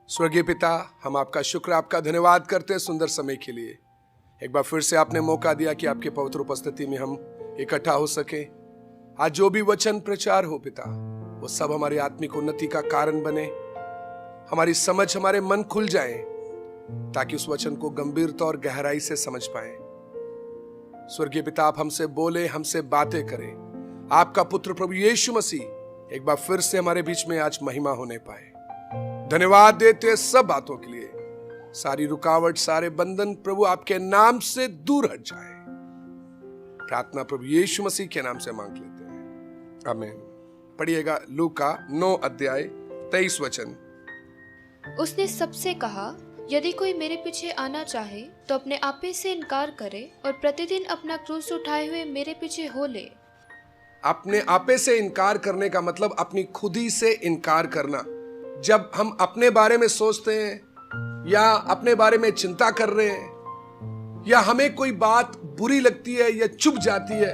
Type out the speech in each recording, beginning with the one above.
स्वर्गीय पिता, हम आपका शुक्र, आपका धन्यवाद करते हैं सुंदर समय के लिए। एक बार फिर से आपने मौका दिया कि आपके पवित्र उपस्थिति में हम इकट्ठा हो सके। आज जो भी वचन प्रचार हो पिता, वो सब हमारी आत्मिक उन्नति का कारण बने, हमारी समझ, हमारे मन खुल जाए, ताकि उस वचन को गंभीरता और गहराई से समझ पाए। स्वर्गीय पिता, आप हमसे बोले, हमसे बातें करें। आपका पुत्र प्रभु यीशु मसीह एक बार फिर से हमारे बीच में आज महिमा होने पाए। धन्यवाद देते हैं सब बातों के लिए। सारी रुकावट, सारे बंधन प्रभु आपके नाम से दूर हट जाए। प्रार्थना प्रभु यीशु मसीह के नाम से मांग लेते हैं, आमीन। पढ़िएगा लूका 9 अध्याय 23 वचन। उसने सबसे कहा, यदि कोई मेरे पीछे आना चाहे तो अपने आपे से इनकार करे और प्रतिदिन अपना क्रूस उठाए हुए मेरे पीछे हो ले। अपने आपे से इनकार करने का मतलब अपनी खुदी से इनकार करना। जब हम अपने बारे में सोचते हैं या अपने बारे में चिंता कर रहे हैं या हमें कोई बात बुरी लगती है या चुभ जाती है,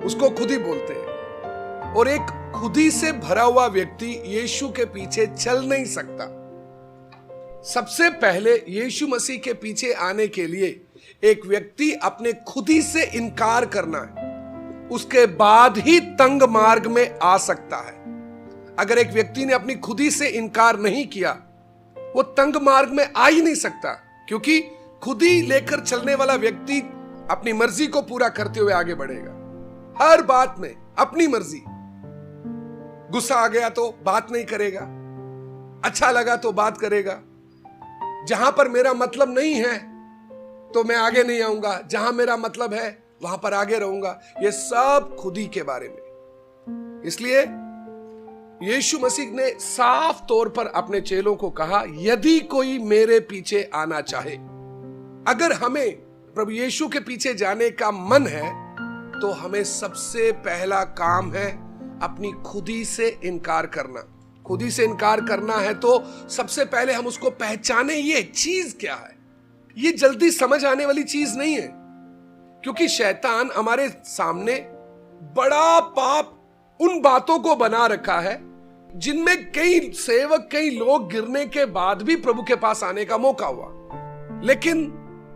उसको खुदी बोलते हैं। और एक खुदी से भरा हुआ व्यक्ति यीशु के पीछे चल नहीं सकता। सबसे पहले यीशु मसीह के पीछे आने के लिए एक व्यक्ति अपने खुदी से इनकार करना है, उसके बाद ही तंग मार्ग में आ सकता है। अगर एक व्यक्ति ने अपनी खुदी से इनकार नहीं किया, वो तंग मार्ग में आ ही नहीं सकता, क्योंकि खुदी लेकर चलने वाला व्यक्ति अपनी मर्जी को पूरा करते हुए आगे बढ़ेगा। हर बात में अपनी मर्जी। गुस्सा आ गया तो बात नहीं करेगा, अच्छा लगा तो बात करेगा। जहां पर मेरा मतलब नहीं है तो मैं आगे नहीं आऊंगा, जहां मेरा मतलब है वहां पर आगे रहूंगा। यह सब खुदी के बारे में। इसलिए यीशु मसीह ने साफ तौर पर अपने चेलों को कहा, यदि कोई मेरे पीछे आना चाहे। अगर हमें प्रभु यीशु के पीछे जाने का मन है तो हमें सबसे पहला काम है अपनी खुदी से इनकार करना। खुदी से इनकार करना है तो सबसे पहले हम उसको पहचाने, ये चीज क्या है। ये जल्दी समझ आने वाली चीज नहीं है, क्योंकि शैतान हमारे सामने बड़ा पाप उन बातों को बना रखा है जिनमें कई सेवक, कई लोग गिरने के बाद भी प्रभु के पास आने का मौका हुआ। लेकिन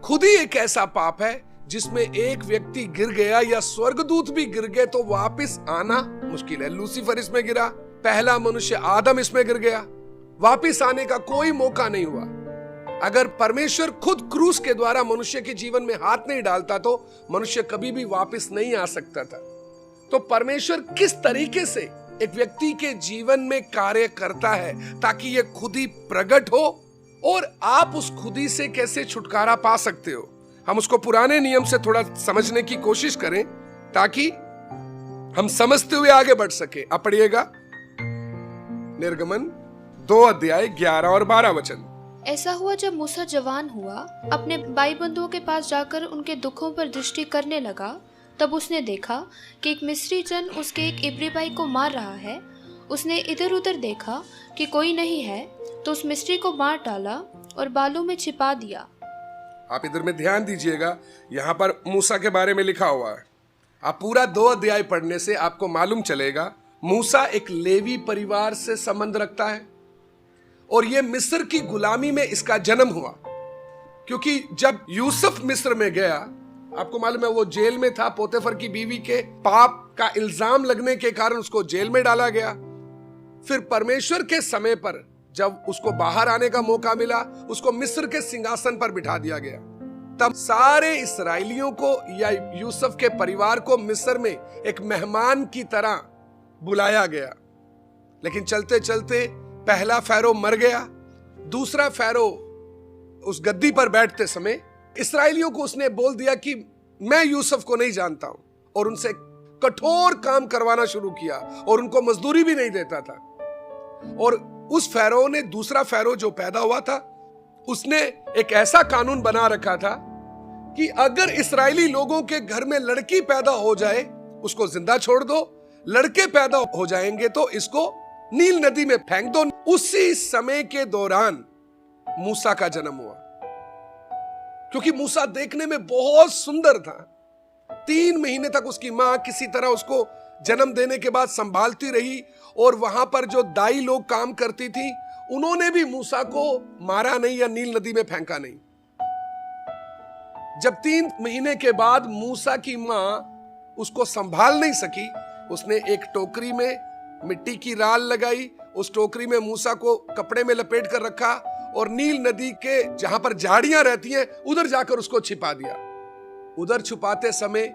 खुद ही एक ऐसा पाप है जिसमें एक व्यक्ति गिर गया या स्वर्गदूत भी गिर गए तो वापस आना मुश्किल है। लूसीफर इसमें गिरा, पहला मनुष्य आदम इसमें गिर गया, वापस आने का कोई मौका नहीं हुआ। अगर परमेश्वर खुद क्रूस के द्वारा मनुष्य के जीवन में हाथ नहीं डालता तो मनुष्य कभी भी वापस नहीं आ सकता था। तो परमेश्वर किस तरीके से एक व्यक्ति के जीवन में कार्य करता है ताकि यह खुदी प्रकट हो और आप उस खुदी से कैसे छुटकारा पा सकते हो, हम उसको पुराने नियम से थोड़ा समझने की कोशिश करें ताकि हम समझते हुए आगे बढ़ सके। अब पढ़िएगा निर्गमन 2 अध्याय 11 और 12 वचन। ऐसा हुआ जब मूसा जवान हुआ, अपने भाई बंधुओं के पास जाकर उनके दुखों पर दृष्टि करने लगा, तब उसने देखा कि एक मिस्री जन उसके एक इब्री भाई को मार रहा है। उसने इधर उधर देखा कि कोई नहीं है तो उस मिस्री को मार डाला और बालों में छिपा दिया। आप इधर में ध्यान दीजिएगा, यहाँ पर मूसा के बारे में लिखा हुआ है। आप पूरा 2 अध्याय पढ़ने से आपको मालूम चलेगा मूसा एक लेवी परिवार से संबंध रखता है और यह मिस्र की गुलामी में इसका जन्म हुआ। क्योंकि जब यूसुफ मिस्र में गया, आपको मालूम है वो जेल में था। पोतीफर की बीवी के पाप का इल्जाम लगने के कारण उसको जेल में डाला गया। फिर परमेश्वर के समय पर जब उसको बाहर आने का मौका मिला, उसको मिस्र के सिंहासन पर बिठा दिया गया। तब सारे इस्राएलियों को या यूसुफ के परिवार को मिस्र में एक मेहमान की तरह बुलाया गया। लेकिन चलते चलते पहला फैरो मर गया। दूसरा फैरो उस गद्दी पर बैठते समय इस्राएलियों को उसने बोल दिया कि मैं यूसुफ को नहीं जानता हूं, और उनसे कठोर काम करवाना शुरू किया और उनको मजदूरी भी नहीं देता था। और उस फैरो ने, दूसरा फैरो जो पैदा हुआ था, उसने एक ऐसा कानून बना रखा था कि अगर इस्राएली लोगों के घर में लड़की पैदा हो जाए उसको जिंदा छोड़ दो, लड़के पैदा हो जाएंगे तो इसको नील नदी में फेंक दो। उसी समय के दौरान मूसा का जन्म हुआ। क्योंकि मूसा देखने में बहुत सुंदर था। 3 महीने तक उसकी मां किसी तरह उसको जन्म देने के बाद संभालती रही, और वहां पर जो दाई लोग काम करती थी उन्होंने भी मूसा को मारा नहीं या नील नदी में फेंका नहीं। जब 3 महीने के बाद मूसा की मां उसको संभाल नहीं सकी, उसने एक टोकरी में मिट्टी की राल लगाई, उस टोकरी में मूसा को कपड़े में लपेट कर रखा और नील नदी के जहां पर झाड़ियां रहती हैं उधर जाकर उसको छिपा दिया। उधर छुपाते समय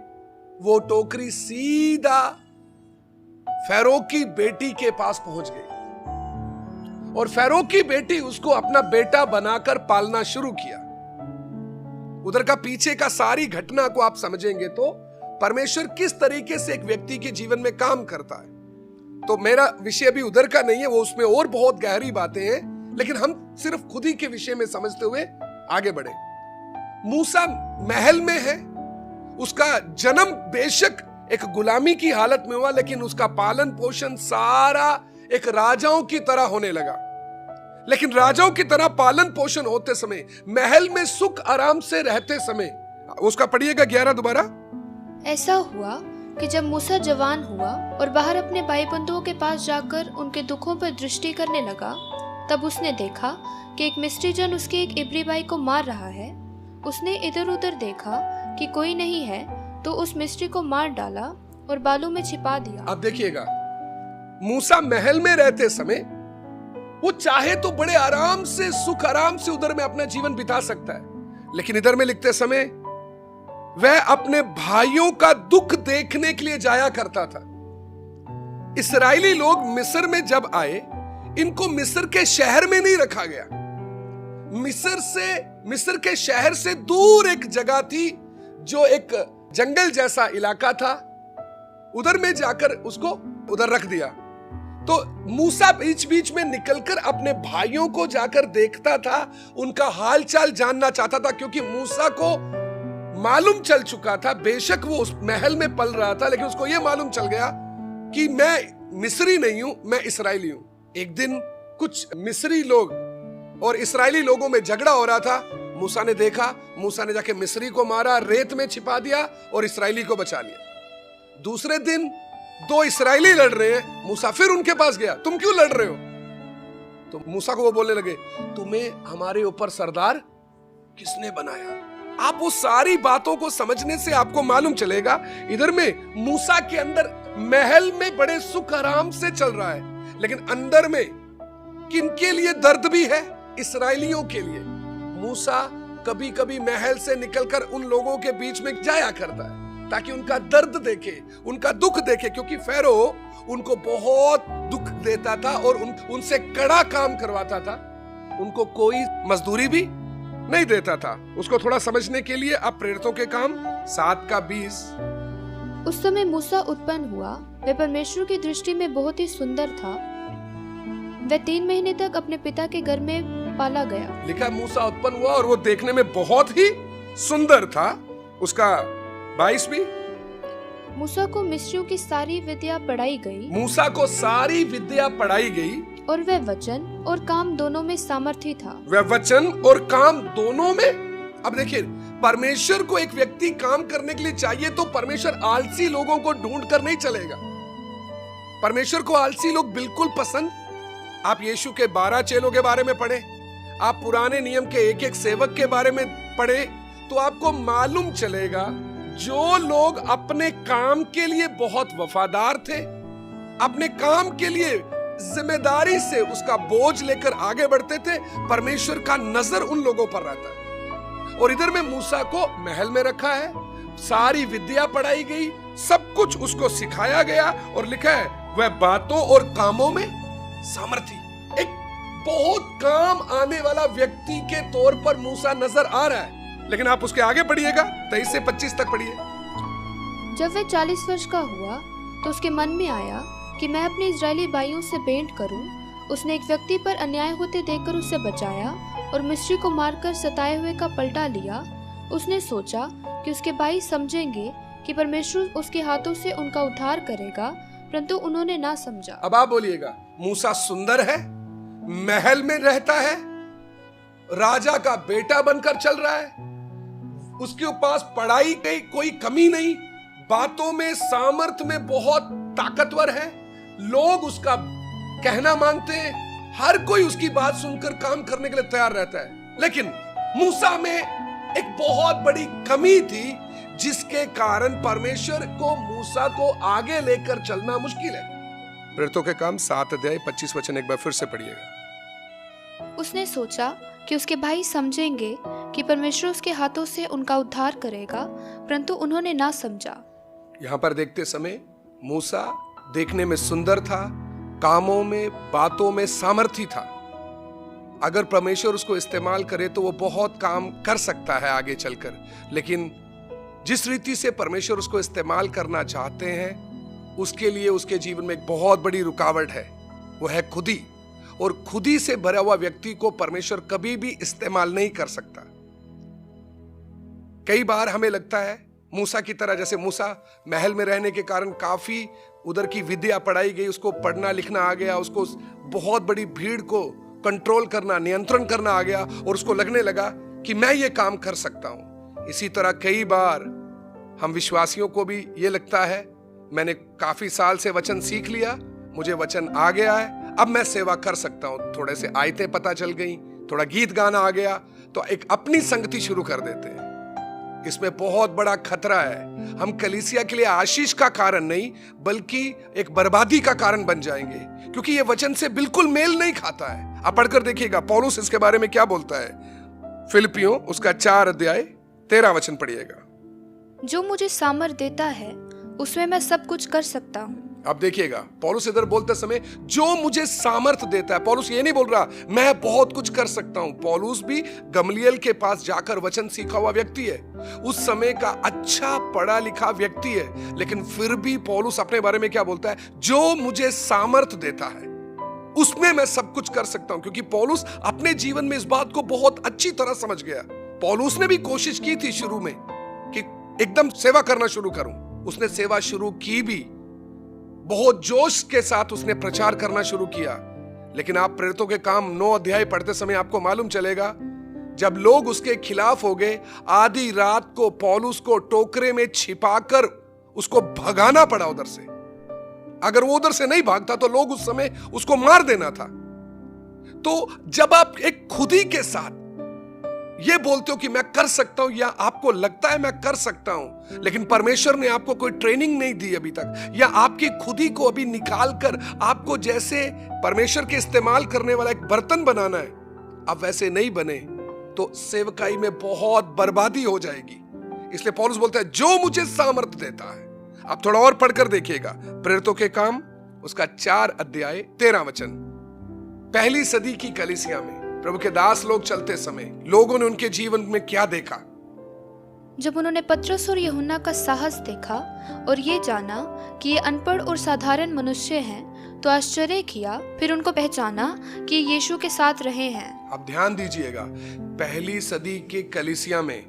वो टोकरी सीधा फैरो की बेटी के पास पहुंच गई और फैरो की बेटी उसको अपना बेटा बनाकर पालना शुरू किया। उधर का पीछे का सारी घटना को आप समझेंगे तो परमेश्वर किस तरीके से एक व्यक्ति के जीवन में काम करता है। तो मेरा विषय अभी उधर का नहीं है, वो उसमें और बहुत गहरी बातें हैं, लेकिन हम सिर्फ खुद ही के विषय में समझते हुए आगे बढ़े। मूसा महल में है, उसका जन्म बेशक एक गुलामी की हालत में हुआ, लेकिन उसका पालन पोषण सारा एक राजाओं की तरह होने लगा। लेकिन राजाओं की तरह पालन पोषण होते समय, महल में सुख आराम से रहते समय, उसका पढ़िएगा 11 दोबारा। ऐसा हुआ कि जब मूसा जवान हुआ और बाहर अपने भाई बंधुओं के पास जाकर उनके दुखों पर दृष्टि करने लगा, तब उसने देखा कि एक मिस्री जन उसके एक इब्री भाई को मार रहा है। उसने इधर उधर देखा कि कोई नहीं है, तो उस मिस्री को मार डाला और बालू में छिपा दिया। अब देखिएगा, मूसा महल में रहते समय वो चाहे तो बड़े आराम से, सुख आराम से उधर में अपना जीवन बिता सकता है, लेकिन इधर में लिखते समय वह अपने भाइयों का दुख देखने के लिए जाया करता था। इस्राएली लोग मिस्र में जब आए, इनको मिस्र के शहर में नहीं रखा गया। मिस्र के शहर से दूर एक जगह थी जो एक जंगल जैसा इलाका था, उधर में जाकर उसको उधर रख दिया। तो मूसा बीच बीच में निकलकर अपने भाइयों को जाकर देखता था, उनका हालचाल जानना चाहता था, क्योंकि मूसा को मालूम चल चुका था, बेशक वो उस महल में पल रहा था, लेकिन उसको यह मालूम चल गया कि मैं मिस्री नहीं हूं, मैं इस्राएली हूं। एक दिन कुछ मिस्री लोग और इस्राएली लोगों में झगड़ा हो रहा था। मूसा ने देखा, मूसा ने जाके मिस्री को मारा, रेत में छिपा दिया और इस्राएली को बचा लिया। दूसरे दिन 2 इस्राएली लड़ रहे हैं, मूसा फिर उनके पास गया, तुम क्यों लड़ रहे हो? तो मूसा को वो बोलने लगे, तुम्हें हमारे ऊपर सरदार किसने बनाया? आप वो सारी बातों को समझने से आपको मालूम चलेगा, इधर में मूसा के अंदर महल में बड़े सुख आराम से चल रहा है, लेकिन अंदर में किनके लिए दर्द भी है? इस्राएलियों के लिए। मूसा कभी कभी महल से निकलकर उन लोगों के बीच में जाया करता है ताकि उनका दर्द देखे, उनका दुख देखे, क्योंकि फैरो उनको बहुत दुख देता था और उनसे कड़ा काम करवाता था, उनको कोई मजदूरी भी नहीं देता था। उसको थोड़ा समझने के लिए आप प्रेरितों के काम 7:20। उस समय मूसा उत्पन्न हुआ, वह परमेश्वर की दृष्टि में बहुत ही सुंदर था। वह 3 महीने तक अपने पिता के घर में पाला गया। लिखा मूसा उत्पन्न हुआ और वो देखने में बहुत ही सुंदर था। उसका 22 भी। मूसा को मिस्रियों की सारी विद्या पढ़ाई गई। मूसा को सारी विद्या पढ़ाई गई और वह वचन और काम दोनों में सामर्थी था। वह वचन और काम दोनों में। अब देखिए, परमेश्वर को एक व्यक्ति काम करने के लिए चाहिए तो परमेश्वर आलसी लोगों को ढूंढ कर नहीं चलेगा। परमेश्वर को आलसी लोग बिल्कुल पसंद। आप यीशु के 12 चेलों के बारे में पढ़े, आप पुराने नियम के एक सेवक के बारे में पढ़े, तो आपको मालूम चलेगा जो लोग अपने काम के लिए बहुत वफादार थे, अपने काम के लिए जिम्मेदारी से उसका बोझ लेकर आगे बढ़ते थे, परमेश्वर का नजर उन लोगों पर रहता है। और इधर में मूसा को महल में रखा है, सारी विद्या पढ़ाई गई, सब कुछ उसको सिखाया गया और लिखा है वह बातों और कामों में सामर्थी। एक बहुत काम आने वाला व्यक्ति के तौर पर मूसा नजर आ रहा है। लेकिन आप उसके आगे पढ़िएगा, 23 से 25 तक पढ़िए। जब वह 40 वर्ष का हुआ तो उसके मन में आया कि मैं अपने इजरायली भाइयों से भेंट करूं। उसने एक व्यक्ति पर अन्याय होते देखकर उसे बचाया और मिस्री को मारकर सताए हुए का पलटा लिया। उसने सोचा कि उसके भाई समझेंगे कि परमेश्वर उसके हाथों से उनका उद्धार करेगा, परंतु उन्होंने ना समझा। अब आप बोलिएगा, मूसा सुंदर है, महल में रहता है, राजा का बेटा बनकर चल रहा है, उसके पास पढ़ाई की कोई कमी नहीं, बातों में सामर्थ में बहुत ताकतवर है, लोग उसका कहना मानते हैं, हर कोई उसकी बात सुनकर काम करने के लिए तैयार रहता है, लेकिन मूसा में एक बहुत बड़ी कमी थी जिसके कारण परमेश्वर को मूसा को आगे लेकर चलना मुश्किल है। प्रेरितों के काम 7 अध्याय 25 वचन एक बार फिर से पढ़िएगा। उसने सोचा कि उसके भाई समझेंगे कि परमेश्वर उसके हाथों से उनका उद्धार करेगा, परंतु उन्होंने ना समझा। यहां पर देखते समय मूसा देखने में सुंदर था, कामों में बातों में सामर्थी था। अगर परमेश्वर उसको इस्तेमाल करे तो वो बहुत काम कर सकता है आगे चलकर, लेकिन जिस रीति से परमेश्वर उसको इस्तेमाल करना चाहते हैं उसके लिए उसके जीवन में एक बहुत बड़ी रुकावट है, वो है खुदी। और खुदी से भरा हुआ व्यक्ति को परमेश्वर कभी भी इस्तेमाल नहीं कर सकता। कई बार हमें लगता है मूसा की तरह, जैसे मूसा महल में रहने के कारण काफी उधर की विद्या पढ़ाई गई, उसको पढ़ना लिखना आ गया, उसको बहुत बड़ी भीड़ को कंट्रोल करना, नियंत्रण करना आ गया और उसको लगने लगा कि मैं ये काम कर सकता हूं। इसी तरह कई बार हम विश्वासियों को भी ये लगता है, मैंने काफी साल से वचन सीख लिया, मुझे वचन आ गया है, अब मैं सेवा कर सकता हूं। थोड़े से आयतें पता चल गई, थोड़ा गीत गाना आ गया, तो एक अपनी संगति शुरू कर देते हैं। इसमें बहुत बड़ा खतरा है। हम कलीसिया के लिए आशीष का कारण नहीं बल्कि एक बर्बादी का कारण बन जाएंगे, क्योंकि ये वचन से बिल्कुल मेल नहीं खाता है। आप पढ़कर देखिएगा पौलुस इसके बारे में क्या बोलता है। फिलिपियों उसका 4 अध्याय 13 वचन पढ़िएगा। जो मुझे सामर्थ देता है उसमें मैं सब कुछ कर सकता हूँ। अब देखिएगा पौलुस इधर बोलते समय जो मुझे सामर्थ देता है, पौलुस ये नहीं बोल रहा मैं बहुत कुछ कर सकता हूं। पौलुस भी गमलीएल के पास जाकर वचन सीखा हुआ व्यक्ति है, उस समय का अच्छा पढ़ा लिखा व्यक्ति है, लेकिन फिर भी पौलुस अपने बारे में क्या बोलता है, जो मुझे सामर्थ देता है उसमें मैं सब कुछ कर सकता हूं। क्योंकि पौलुस अपने जीवन में इस बात को बहुत अच्छी तरह समझ गया। पौलुस ने भी कोशिश की थी शुरू में कि एकदम सेवा करना शुरू करूं, उसने सेवा शुरू की भी, बहुत जोश के साथ उसने प्रचार करना शुरू किया। लेकिन आप प्रेरितों के काम 9 अध्याय पढ़ते समय आपको मालूम चलेगा, जब लोग उसके खिलाफ हो गए, आधी रात को पौलुस को टोकरे में छिपाकर उसको भगाना पड़ा उधर से। अगर वो उधर से नहीं भागता तो लोग उस समय उसको मार देना था। तो जब आप एक खुदी के साथ ये बोलते हो कि मैं कर सकता हूं, या आपको लगता है मैं कर सकता हूं, लेकिन परमेश्वर ने आपको कोई ट्रेनिंग नहीं दी अभी तक, या आपकी खुदी को अभी निकाल कर आपको जैसे परमेश्वर के इस्तेमाल करने वाला एक बर्तन बनाना है, आप वैसे नहीं बने तो सेवकाई में बहुत बर्बादी हो जाएगी। इसलिए पौलुस बोलता है जो मुझे सामर्थ देता है। आप थोड़ा और पढ़कर देखिएगा प्रेरितों के काम उसका 4 अध्याय 13 वचन। पहली सदी की कलीसिया में प्रभु के दास लोग चलते समय लोगों ने उनके जीवन में क्या देखा। जब उन्होंने पतरस और यूहन्ना का साहस देखा और ये जाना कि ये अनपढ़ और साधारण मनुष्य हैं, तो आश्चर्य किया। फिर उनको पहचाना कि यीशु के साथ रहे हैं। अब ध्यान दीजिएगा, पहली सदी के कलीसिया में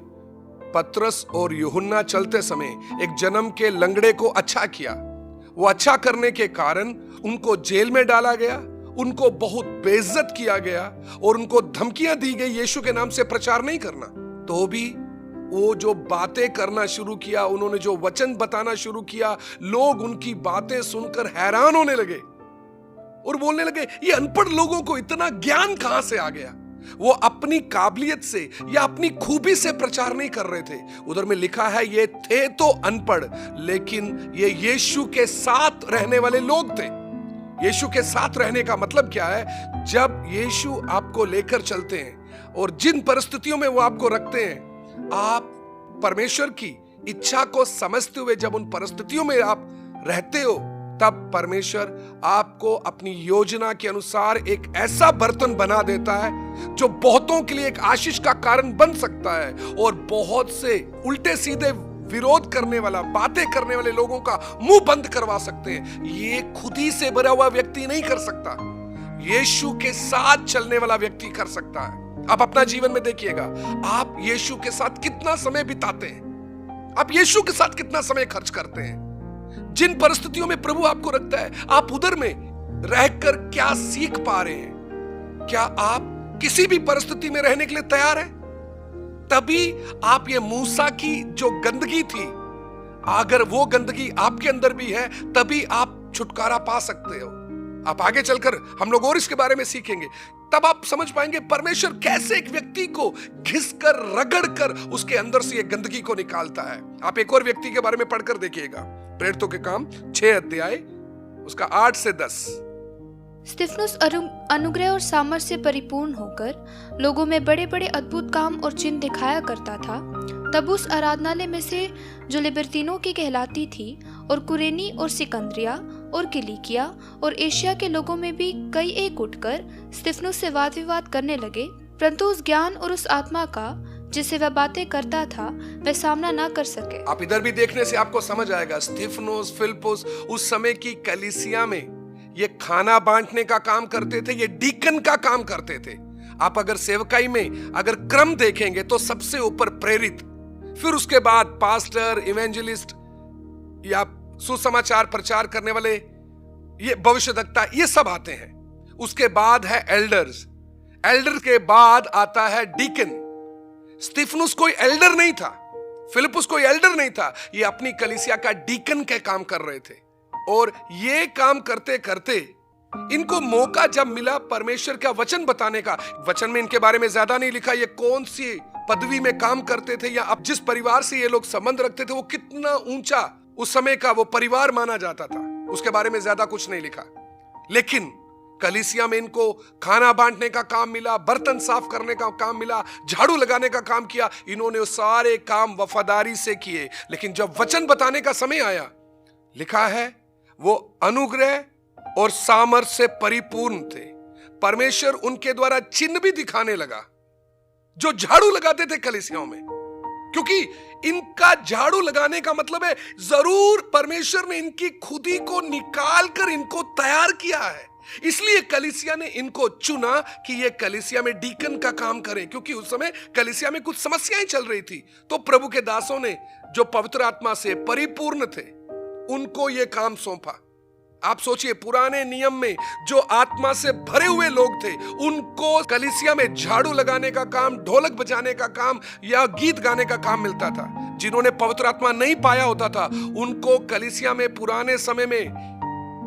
पतरस और यूहन्ना चलते समय एक जन्म के लंगड़े को अच्छा किया। वो अच्छा करने के कारण उनको जेल में डाला गया, उनको बहुत बेइज्जत किया गया और उनको धमकियां दी गई यीशु के नाम से प्रचार नहीं करना। तो भी वो जो बातें करना शुरू किया, उन्होंने जो वचन बताना शुरू किया, लोग उनकी बातें सुनकर हैरान होने लगे और बोलने लगे ये अनपढ़ लोगों को इतना ज्ञान कहां से आ गया। वो अपनी काबिलियत से या अपनी खूबी से प्रचार नहीं कर रहे थे। उधर में लिखा है ये थे तो अनपढ़, लेकिन ये यीशु के साथ रहने वाले लोग थे। यीशु के साथ रहने का मतलब क्या है? जब यीशु आपको लेकर चलते हैं और जिन परिस्थितियों में वो आपको रखते हैं, आप परमेश्वर की इच्छा को समझते हुए जब उन परिस्थितियों में आप रहते हो, तब परमेश्वर आपको अपनी योजना के अनुसार एक ऐसा बर्तन बना देता है जो बहुतों के लिए एक आशीष का कारण बन सकता है और बहुत से उल्टे सीधे विरोध करने वाला, बातें करने वाले लोगों का मुंह बंद करवा सकते हैं। ये खुदी से भरा हुआ व्यक्ति नहीं कर सकता, यीशु के साथ चलने वाला व्यक्ति कर सकता है। आप अपना जीवन में देखिएगा, आप यीशु के साथ कितना समय बिताते हैं, आप यीशु के साथ कितना समय खर्च करते हैं। जिन परिस्थितियों में प्रभु आपको रखता है, आप उधर में रहकर क्या सीख पा रहे हैं? क्या आप किसी भी परिस्थिति में रहने के लिए तैयार हैं? तभी आप ये मूसा की जो गंदगी थी, अगर वो गंदगी आपके अंदर भी है, तभी आप छुटकारा पा सकते हो। आप आगे चलकर हम लोग और इसके बारे में सीखेंगे, तब आप समझ पाएंगे परमेश्वर कैसे एक व्यक्ति को घिसकर रगड़कर उसके अंदर से ये गंदगी को निकालता है। आप एक और व्यक्ति के बारे में पढ़कर देखिएगा, प्रेरितों के काम 6 अध्याय उसका 8 से 10। स्तिफनुस अनुग्रह और सामर्थ से परिपूर्ण होकर लोगों में बड़े बड़े अद्भुत काम और चिन्ह दिखाया करता था। तब उस आराधनालय में से जो लिबर्तीनों की कहलाती थी और कुरेनी और सिकंदरिया और किलिकिया और एशिया के लोगों में भी कई एक उठकर स्तिफनुस से वाद विवाद करने लगे, परंतु उस ज्ञान और उस आत्मा का जिससे वह बातें करता था वह सामना ना कर सके। आप इधर भी देखने से आपको समझ आएगा, स्तिफनुस, फिलिप्पुस उस समय की कलीसिया में ये खाना बांटने का काम करते थे, ये डीकन का काम करते थे। आप अगर सेवकाई में अगर क्रम देखेंगे तो सबसे ऊपर प्रेरित, फिर उसके बाद पास्टर, इवेंजलिस्ट या सुसमाचार प्रचार करने वाले, ये भविष्यवक्ता, ये सब आते हैं। उसके बाद है एल्डर्स, एल्डर के बाद आता है डीकन। स्तिफनुस कोई एल्डर नहीं था, फिलिप्पुस कोई एल्डर नहीं था, ये अपनी कलीसिया का डीकन के काम कर रहे थे। और ये काम करते करते इनको मौका जब मिला परमेश्वर का वचन बताने का, वचन में इनके बारे में ज्यादा नहीं लिखा, ये कौन सी पदवी में काम करते थे या अब जिस परिवार से ये लोग संबंध रखते थे वो कितना ऊंचा उस समय का वो परिवार माना जाता था, उसके बारे में ज्यादा कुछ नहीं लिखा। लेकिन कलीसिया में इनको खाना बांटने का काम मिला, बर्तन साफ करने का काम मिला, झाड़ू लगाने का काम किया। इन्होंने वो सारे काम वफादारी से किए। लेकिन जब वचन बताने का समय आया, लिखा है वो अनुग्रह और सामर्थ्य से परिपूर्ण थे। परमेश्वर उनके द्वारा चिन्ह भी दिखाने लगा जो झाड़ू लगाते थे कलीसियाओं में, क्योंकि इनका झाड़ू लगाने का मतलब है जरूर परमेश्वर ने इनकी खुदी को निकाल कर इनको तैयार किया है। इसलिए कलीसिया ने इनको चुना कि ये कलीसिया में डीकन का काम करें, क्योंकि उस समय कलीसिया में कुछ समस्याएं चल रही थी। तो प्रभु के दासों ने जो पवित्र आत्मा से परिपूर्ण थे उनको ये काम सौंपा। आप सोचिए, पुराने नियम में जो आत्मा से भरे हुए लोग थे उनको कलीसिया में झाड़ू लगाने का काम, ढोलक बजाने का काम या गीत गाने का काम मिलता था। जिन्होंने पवित्र आत्मा नहीं पाया होता था उनको कलीसिया में पुराने समय में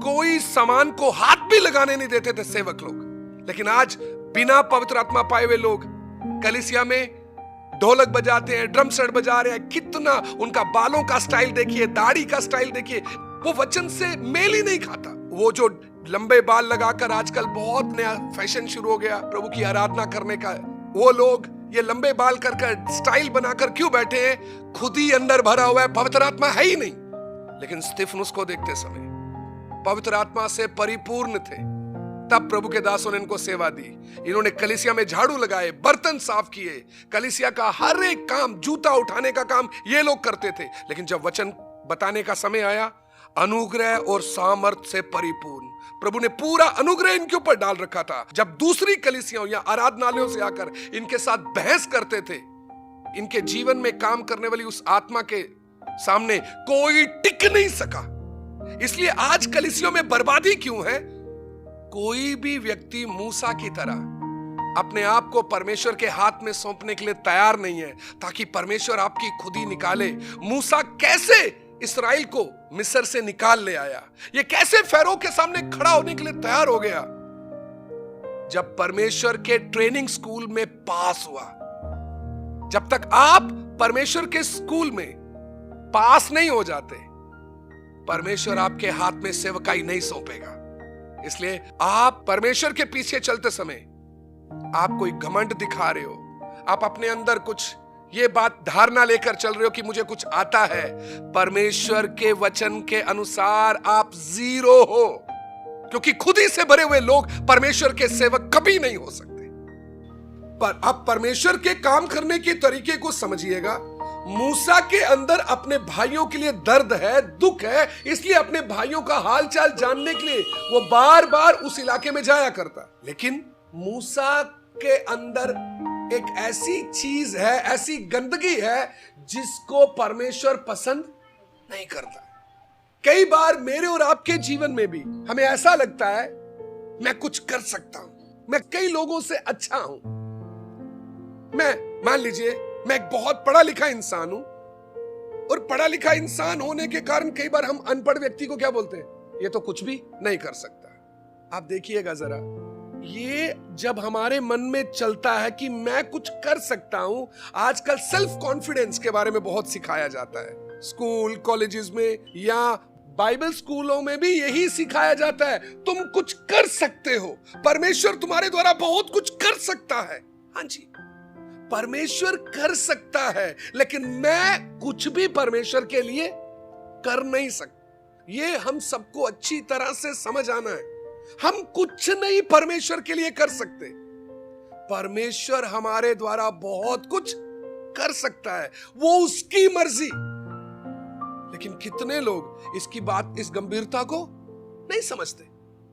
कोई सामान को हाथ भी लगाने नहीं देते थे सेवक लोग। लेकिन आज बिना पवित्र आत्मा पाए हुए लोग कलीसिया में ढोलक बजाते हैं, ड्रम सेट बजा रहे हैं। कितना उनका बालों का स्टाइल देखिए, दाढ़ी का स्टाइल देखिए, वो वचन से मेल ही नहीं खाता। वो जो लंबे बाल लगाकर आजकल बहुत नया फैशन शुरू हो गया प्रभु की आराधना करने का, वो लोग ये लंबे बाल कर स्टाइल बनाकर क्यों बैठे हैं? खुद ही अंदर भरा हुआ है, पवित्र आत्मा है ही नहीं। लेकिन स्तिफनुस को देखते समय पवित्र आत्मा से परिपूर्ण थे, तब प्रभु के दासों ने इनको सेवा दी। इन्होंने कलीसिया में झाड़ू लगाए, बर्तन साफ किए, कलीसिया का हर एक काम, जूता उठाने का काम ये लोग करते थे। लेकिन जब वचन बताने का समय आया, अनुग्रह और सामर्थ से परिपूर्ण, प्रभु ने पूरा अनुग्रह इनके ऊपर डाल रखा था। जब दूसरी कलीसियाओं या आराधनालयों से आकर इनके साथ बहस करते थे, इनके जीवन में काम करने वाली उस आत्मा के सामने कोई टिक नहीं सका। इसलिए आज कलीसियों में बर्बादी क्यों है? कोई भी व्यक्ति मूसा की तरह अपने आप को परमेश्वर के हाथ में सौंपने के लिए तैयार नहीं है, ताकि परमेश्वर आपकी खुदी निकाले। मूसा कैसे इस्राएल को मिस्र से निकाल ले आया, ये कैसे फैरो के सामने खड़ा होने के लिए तैयार हो गया? जब परमेश्वर के ट्रेनिंग स्कूल में पास हुआ। जब तक आप परमेश्वर के स्कूल में पास नहीं हो जाते, परमेश्वर आपके हाथ में सेवकाई नहीं सौंपेगा। इसलिए आप परमेश्वर के पीछे चलते समय आप कोई घमंड दिखा रहे हो, आप अपने अंदर कुछ ये बात धारणा लेकर चल रहे हो कि मुझे कुछ आता है, परमेश्वर के वचन के अनुसार आप जीरो हो, क्योंकि खुद ही से भरे हुए लोग परमेश्वर के सेवक कभी नहीं हो सकते। पर आप परमेश्वर के काम करने के तरीके को समझिएगा। मूसा के अंदर अपने भाइयों के लिए दर्द है, दुख है, इसलिए अपने भाइयों का हालचाल जानने के लिए वो बार बार उस इलाके में जाया करता। लेकिन मूसा के अंदर एक ऐसी चीज है, ऐसी गंदगी है जिसको परमेश्वर पसंद नहीं करता। कई बार मेरे और आपके जीवन में भी हमें ऐसा लगता है मैं कुछ कर सकता हूं, मैं कई लोगों से अच्छा हूं, मैं मान लीजिए मैं एक बहुत पढ़ा लिखा इंसान हूं, और पढ़ा लिखा इंसान होने के कारण कई बार हम अनपढ़ व्यक्ति को क्या बोलते हैं? ये तो कुछ भी नहीं कर सकता। आप देखिएगा जरा, ये जब हमारे मन में चलता है कि मैं कुछ कर सकता हूं, आजकल सेल्फ कॉन्फिडेंस के बारे में बहुत सिखाया जाता है स्कूल कॉलेजेस में, या बाइबल स्कूलों में भी यही सिखाया जाता है, तुम कुछ कर सकते हो, परमेश्वर तुम्हारे द्वारा बहुत कुछ कर सकता है। हाँ जी, परमेश्वर कर सकता है, लेकिन मैं कुछ भी परमेश्वर के लिए कर नहीं सकता। ये हम सबको अच्छी तरह से समझ आना है। हम कुछ नहीं परमेश्वर के लिए कर सकते, परमेश्वर हमारे द्वारा बहुत कुछ कर सकता है, वो उसकी मर्जी। लेकिन कितने लोग इसकी बात, इस गंभीरता को नहीं समझते।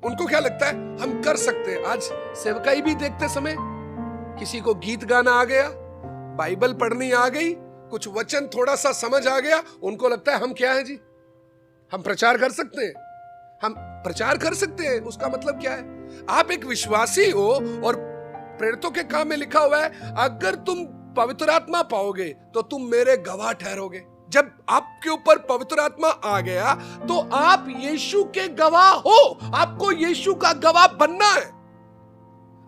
उनको क्या लगता है हम कर सकते हैं। आज सेवकाई भी देखते समय किसी को गीत गाना आ गया, बाइबल पढ़नी आ गई, कुछ वचन थोड़ा सा समझ आ गया, उनको लगता है हम क्या है जी, हम प्रचार कर सकते हैं, हम प्रचार कर सकते हैं। उसका मतलब क्या है? आप एक विश्वासी हो और प्रेरितों के काम में लिखा हुआ है, अगर तुम पवित्र आत्मा पाओगे तो तुम मेरे गवाह ठहरोगे। जब आपके ऊपर पवित्र आत्मा आ गया तो आप यीशु के गवाह हो। आपको यीशु का गवाह बनना है।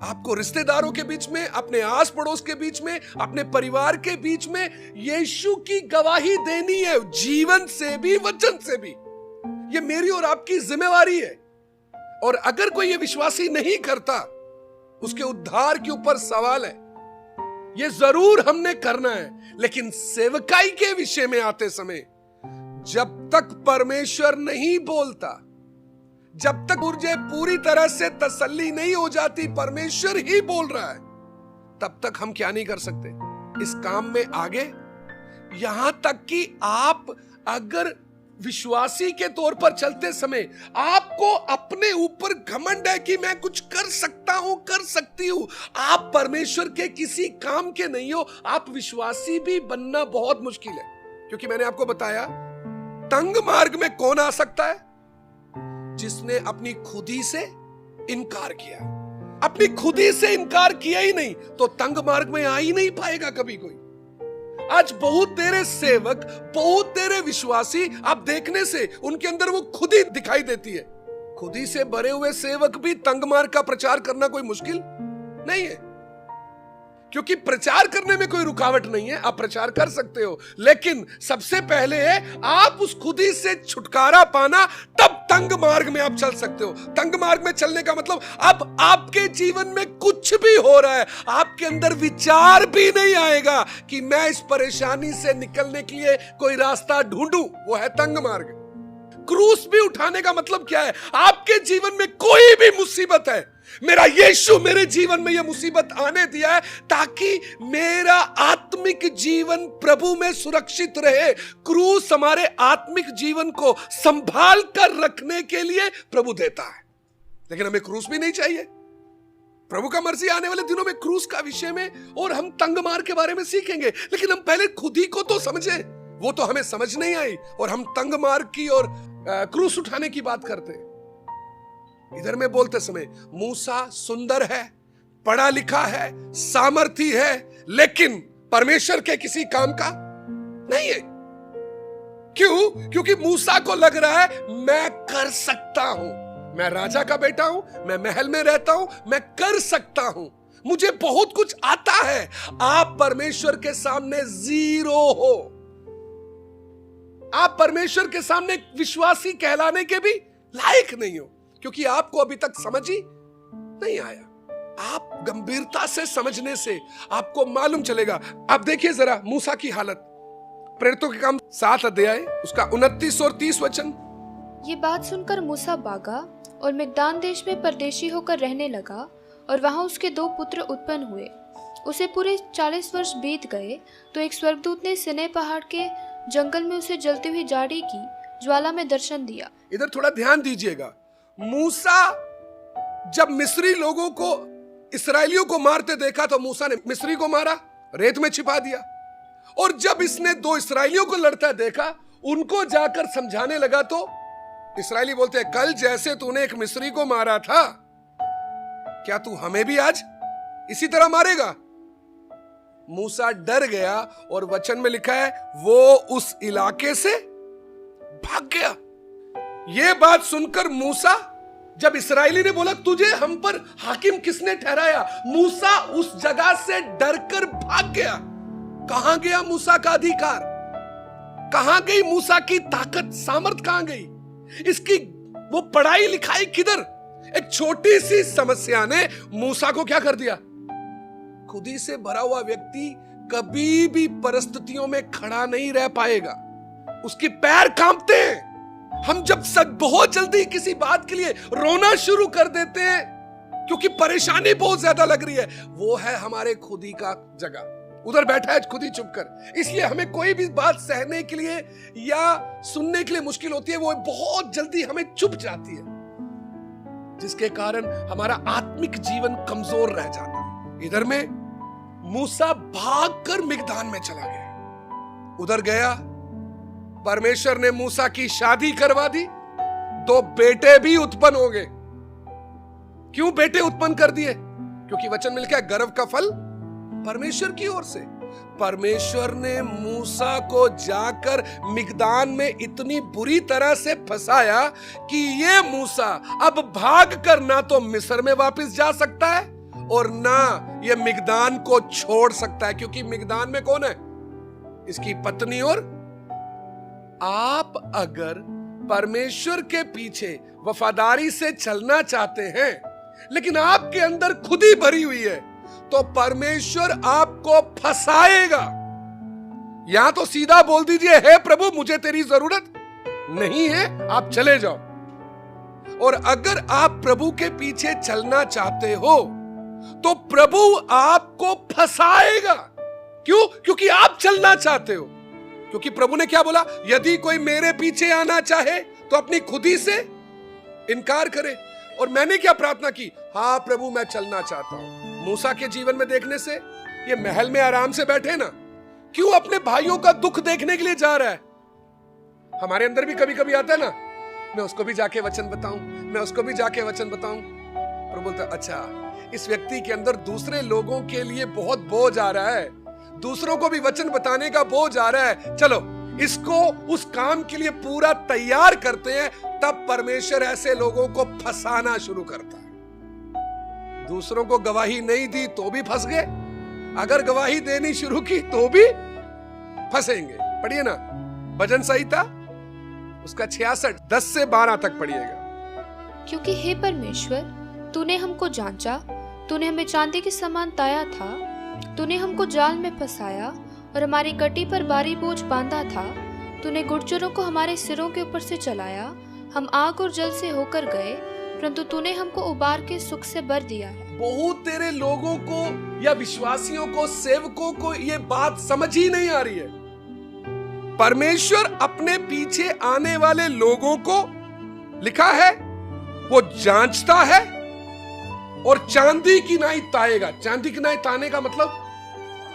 आपको रिश्तेदारों के बीच में, अपने आस पड़ोस के बीच में, अपने परिवार के बीच में यीशु की गवाही देनी है, जीवन से भी वचन से भी। ये मेरी और आपकी जिम्मेवारी है। और अगर कोई ये विश्वासी नहीं करता, उसके उद्धार के ऊपर सवाल है। ये जरूर हमने करना है। लेकिन सेवकाई के विषय में आते समय, जब तक परमेश्वर नहीं बोलता, जब तक मुझे पूरी तरह से तसल्ली नहीं हो जाती परमेश्वर ही बोल रहा है, तब तक हम क्या नहीं कर सकते इस काम में आगे। यहां तक कि आप अगर विश्वासी के तौर पर चलते समय आपको अपने ऊपर घमंड है कि मैं कुछ कर सकता हूं, कर सकती हूं, आप परमेश्वर के किसी काम के नहीं हो। आप विश्वासी भी बनना बहुत मुश्किल है। क्योंकि मैंने आपको बताया, तंग मार्ग में कौन आ सकता है? जिसने अपनी खुदी से इनकार किया। अपनी खुदी से इनकार किया ही नहीं तो तंग मार्ग में आ ही नहीं पाएगा कभी कोई। आज बहुत तेरे सेवक, बहुत तेरे विश्वासी, आप देखने से उनके अंदर वो खुदी दिखाई देती है। खुदी से भरे हुए सेवक भी तंग मार्ग का प्रचार करना कोई मुश्किल नहीं है, क्योंकि प्रचार करने में कोई रुकावट नहीं है। आप प्रचार कर सकते हो, लेकिन सबसे पहले है आप उस खुदी से छुटकारा पाना, तब तंग मार्ग में आप चल सकते हो। तंग मार्ग में चलने का मतलब अब आपके जीवन में कुछ भी हो रहा है, आपके अंदर विचार भी नहीं आएगा कि मैं इस परेशानी से निकलने के लिए कोई रास्ता ढूंढूं। वो है तंग मार्ग। क्रूस भी उठाने का मतलब क्या है? आपके जीवन में कोई भी मुसीबत है, मेरा यीशु मेरे जीवन में यह मुसीबत आने दिया है ताकि मेरा आत्मिक जीवन प्रभु में सुरक्षित रहे। क्रूस हमारे आत्मिक जीवन को संभाल कर रखने के लिए प्रभु देता है। लेकिन हमें क्रूस भी नहीं चाहिए। प्रभु का मर्जी आने वाले दिनों में क्रूस का विषय में और हम तंग मार्ग के बारे में सीखेंगे। लेकिन हम पहले खुद ही को तो समझे, वो तो हमें समझ नहीं आई और हम तंग मार्ग की और क्रूस उठाने की बात करते हैं। इधर में बोलते समय मूसा सुंदर है, पढ़ा लिखा है, सामर्थी है, लेकिन परमेश्वर के किसी काम का नहीं है। क्यों? क्योंकि मूसा को लग रहा है मैं कर सकता हूं, मैं राजा का बेटा हूं, मैं महल में रहता हूं, मैं कर सकता हूं, मुझे बहुत कुछ आता है। आप परमेश्वर के सामने जीरो हो। आप परमेश्वर के सामने विश्वासी कहलाने के भी लायक नहीं हो, क्योंकि आपको अभी तक समझ ही नहीं आया। आप गंभीरता से समझने से आपको मालूम चलेगा। आप देखिए जरा मूसा की हालत, प्रेरितों के काम 7 अध्याय उसका 29 और 30 वचन। ये बात सुनकर मूसा भागा और मिद्यान देश में परदेशी होकर रहने लगा, और वहां उसके 2 पुत्र उत्पन्न हुए। उसे पूरे 40 वर्ष बीत गए तो एक स्वर्गदूत ने सिनै पहाड़ के जंगल में उसे जलती हुई झाड़ी की ज्वाला में दर्शन दिया। इधर थोड़ा ध्यान दीजिएगा। मूसा जब मिस्री लोगों को, इस्राएलियों को मारते देखा तो मूसा ने मिस्री को मारा, रेत में छिपा दिया। और जब इसने 2 इस्राएलियों को लड़ता देखा, उनको जाकर समझाने लगा तो इस्राएली बोलते हैं, कल जैसे तूने एक मिस्री को मारा था, क्या तू हमें भी आज इसी तरह मारेगा? मूसा डर गया और वचन में लिखा है वो उस इलाके से भाग गया। यह बात सुनकर मूसा जब इस्राएली ने बोला तुझे हम पर हाकिम किसने ठहराया, मूसा उस जगह से डरकर भाग गया। कहां गया मूसा का अधिकार, कहां गई मूसा की ताकत, सामर्थ कहां गई, इसकी वो पढ़ाई लिखाई किधर। एक छोटी सी समस्या ने मूसा को क्या कर दिया। खुदी से भरा हुआ व्यक्ति कभी भी परिस्थितियों में खड़ा नहीं रह पाएगा, उसके पैर कांपते हैं। हम जब बहुत जल्दी किसी बात के लिए रोना शुरू कर देते हैं क्योंकि परेशानी बहुत ज्यादा लग रही है, वो है हमारे खुदी का जगह, उधर बैठा है खुदी चुप कर। इसलिए हमें कोई भी बात सहने के लिए या सुनने के लिए मुश्किल होती है, वो बहुत जल्दी हमें चुप जाती है, जिसके कारण हमारा आत्मिक जीवन कमजोर रह जाता है। इधर में मूसा भागकर मिगदान में चला गया, उधर गया, परमेश्वर ने मूसा की शादी करवा दी, 2 बेटे भी उत्पन्न हो गए। क्यों बेटे उत्पन्न कर दिए? क्योंकि वचन मिल गया गर्भ का फल परमेश्वर की ओर से। परमेश्वर ने मूसा को जाकर मिगदान में इतनी बुरी तरह से फंसाया कि ये मूसा अब भाग कर ना तो मिस्र में वापस जा सकता है और ना ये मिगदान को छोड़ सकता है, क्योंकि मिगदान में कौन है? इसकी पत्नी। और आप अगर परमेश्वर के पीछे वफादारी से चलना चाहते हैं लेकिन आपके अंदर खुदी भरी हुई है, तो परमेश्वर आपको फंसाएगा। या तो सीधा बोल दीजिए, हे प्रभु मुझे तेरी जरूरत नहीं है, आप चले जाओ। और अगर आप प्रभु के पीछे चलना चाहते हो तो प्रभु आपको फंसाएगा। क्यों? क्योंकि आप चलना चाहते हो। क्योंकि प्रभु ने क्या बोला, यदि कोई मेरे पीछे आना चाहे तो अपनी खुदी से इनकार करे। और मैंने क्या प्रार्थना की, हाँ प्रभु मैं चलना चाहता हूं। मूसा के जीवन में देखने से ये महल में आराम से बैठे ना, क्यों अपने भाइयों का दुख देखने के लिए जा रहा है। हमारे अंदर भी कभी कभी आता है ना, मैं उसको भी जाके वचन बताऊं, मैं उसको भी जाके वचन बताऊं। प्रभु बोलता अच्छा, इस व्यक्ति के अंदर दूसरे लोगों के लिए बहुत बोझ आ रहा है, दूसरों को भी वचन बताने का बोझ आ रहा है, चलो इसको उस काम के लिए पूरा तैयार करते हैं। तब परमेश्वर ऐसे लोगों को फंसाना शुरू करता है। दूसरों को गवाही नहीं दी तो भी फंस गए, अगर गवाही देनी शुरू की तो भी फंसेंगे। पढ़िए ना भजन संहिता उसका 66 10 से 12 तक पढ़िएगा। क्योंकि हे परमेश्वर, तूने हमको जांचा, तूने हमें चांदी के समान ताया था, तूने हमको जाल में फंसाया और हमारी कटी पर भारी बोझ बांधा था। तूने गुर्जरों को हमारे सिरों के ऊपर से चलाया, हम आग और जल से होकर गए, परंतु तूने हमको उबार के सुख से भर दिया है। बहुत तेरे लोगों को या विश्वासियों को, सेवकों को ये बात समझ ही नहीं आ रही है। परमेश्वर अपने पीछे आने वाले लोगों को, लिखा है, वो जांचता है और चांदी की नाई ताएगा। चांदी की नाई ताने का मतलब,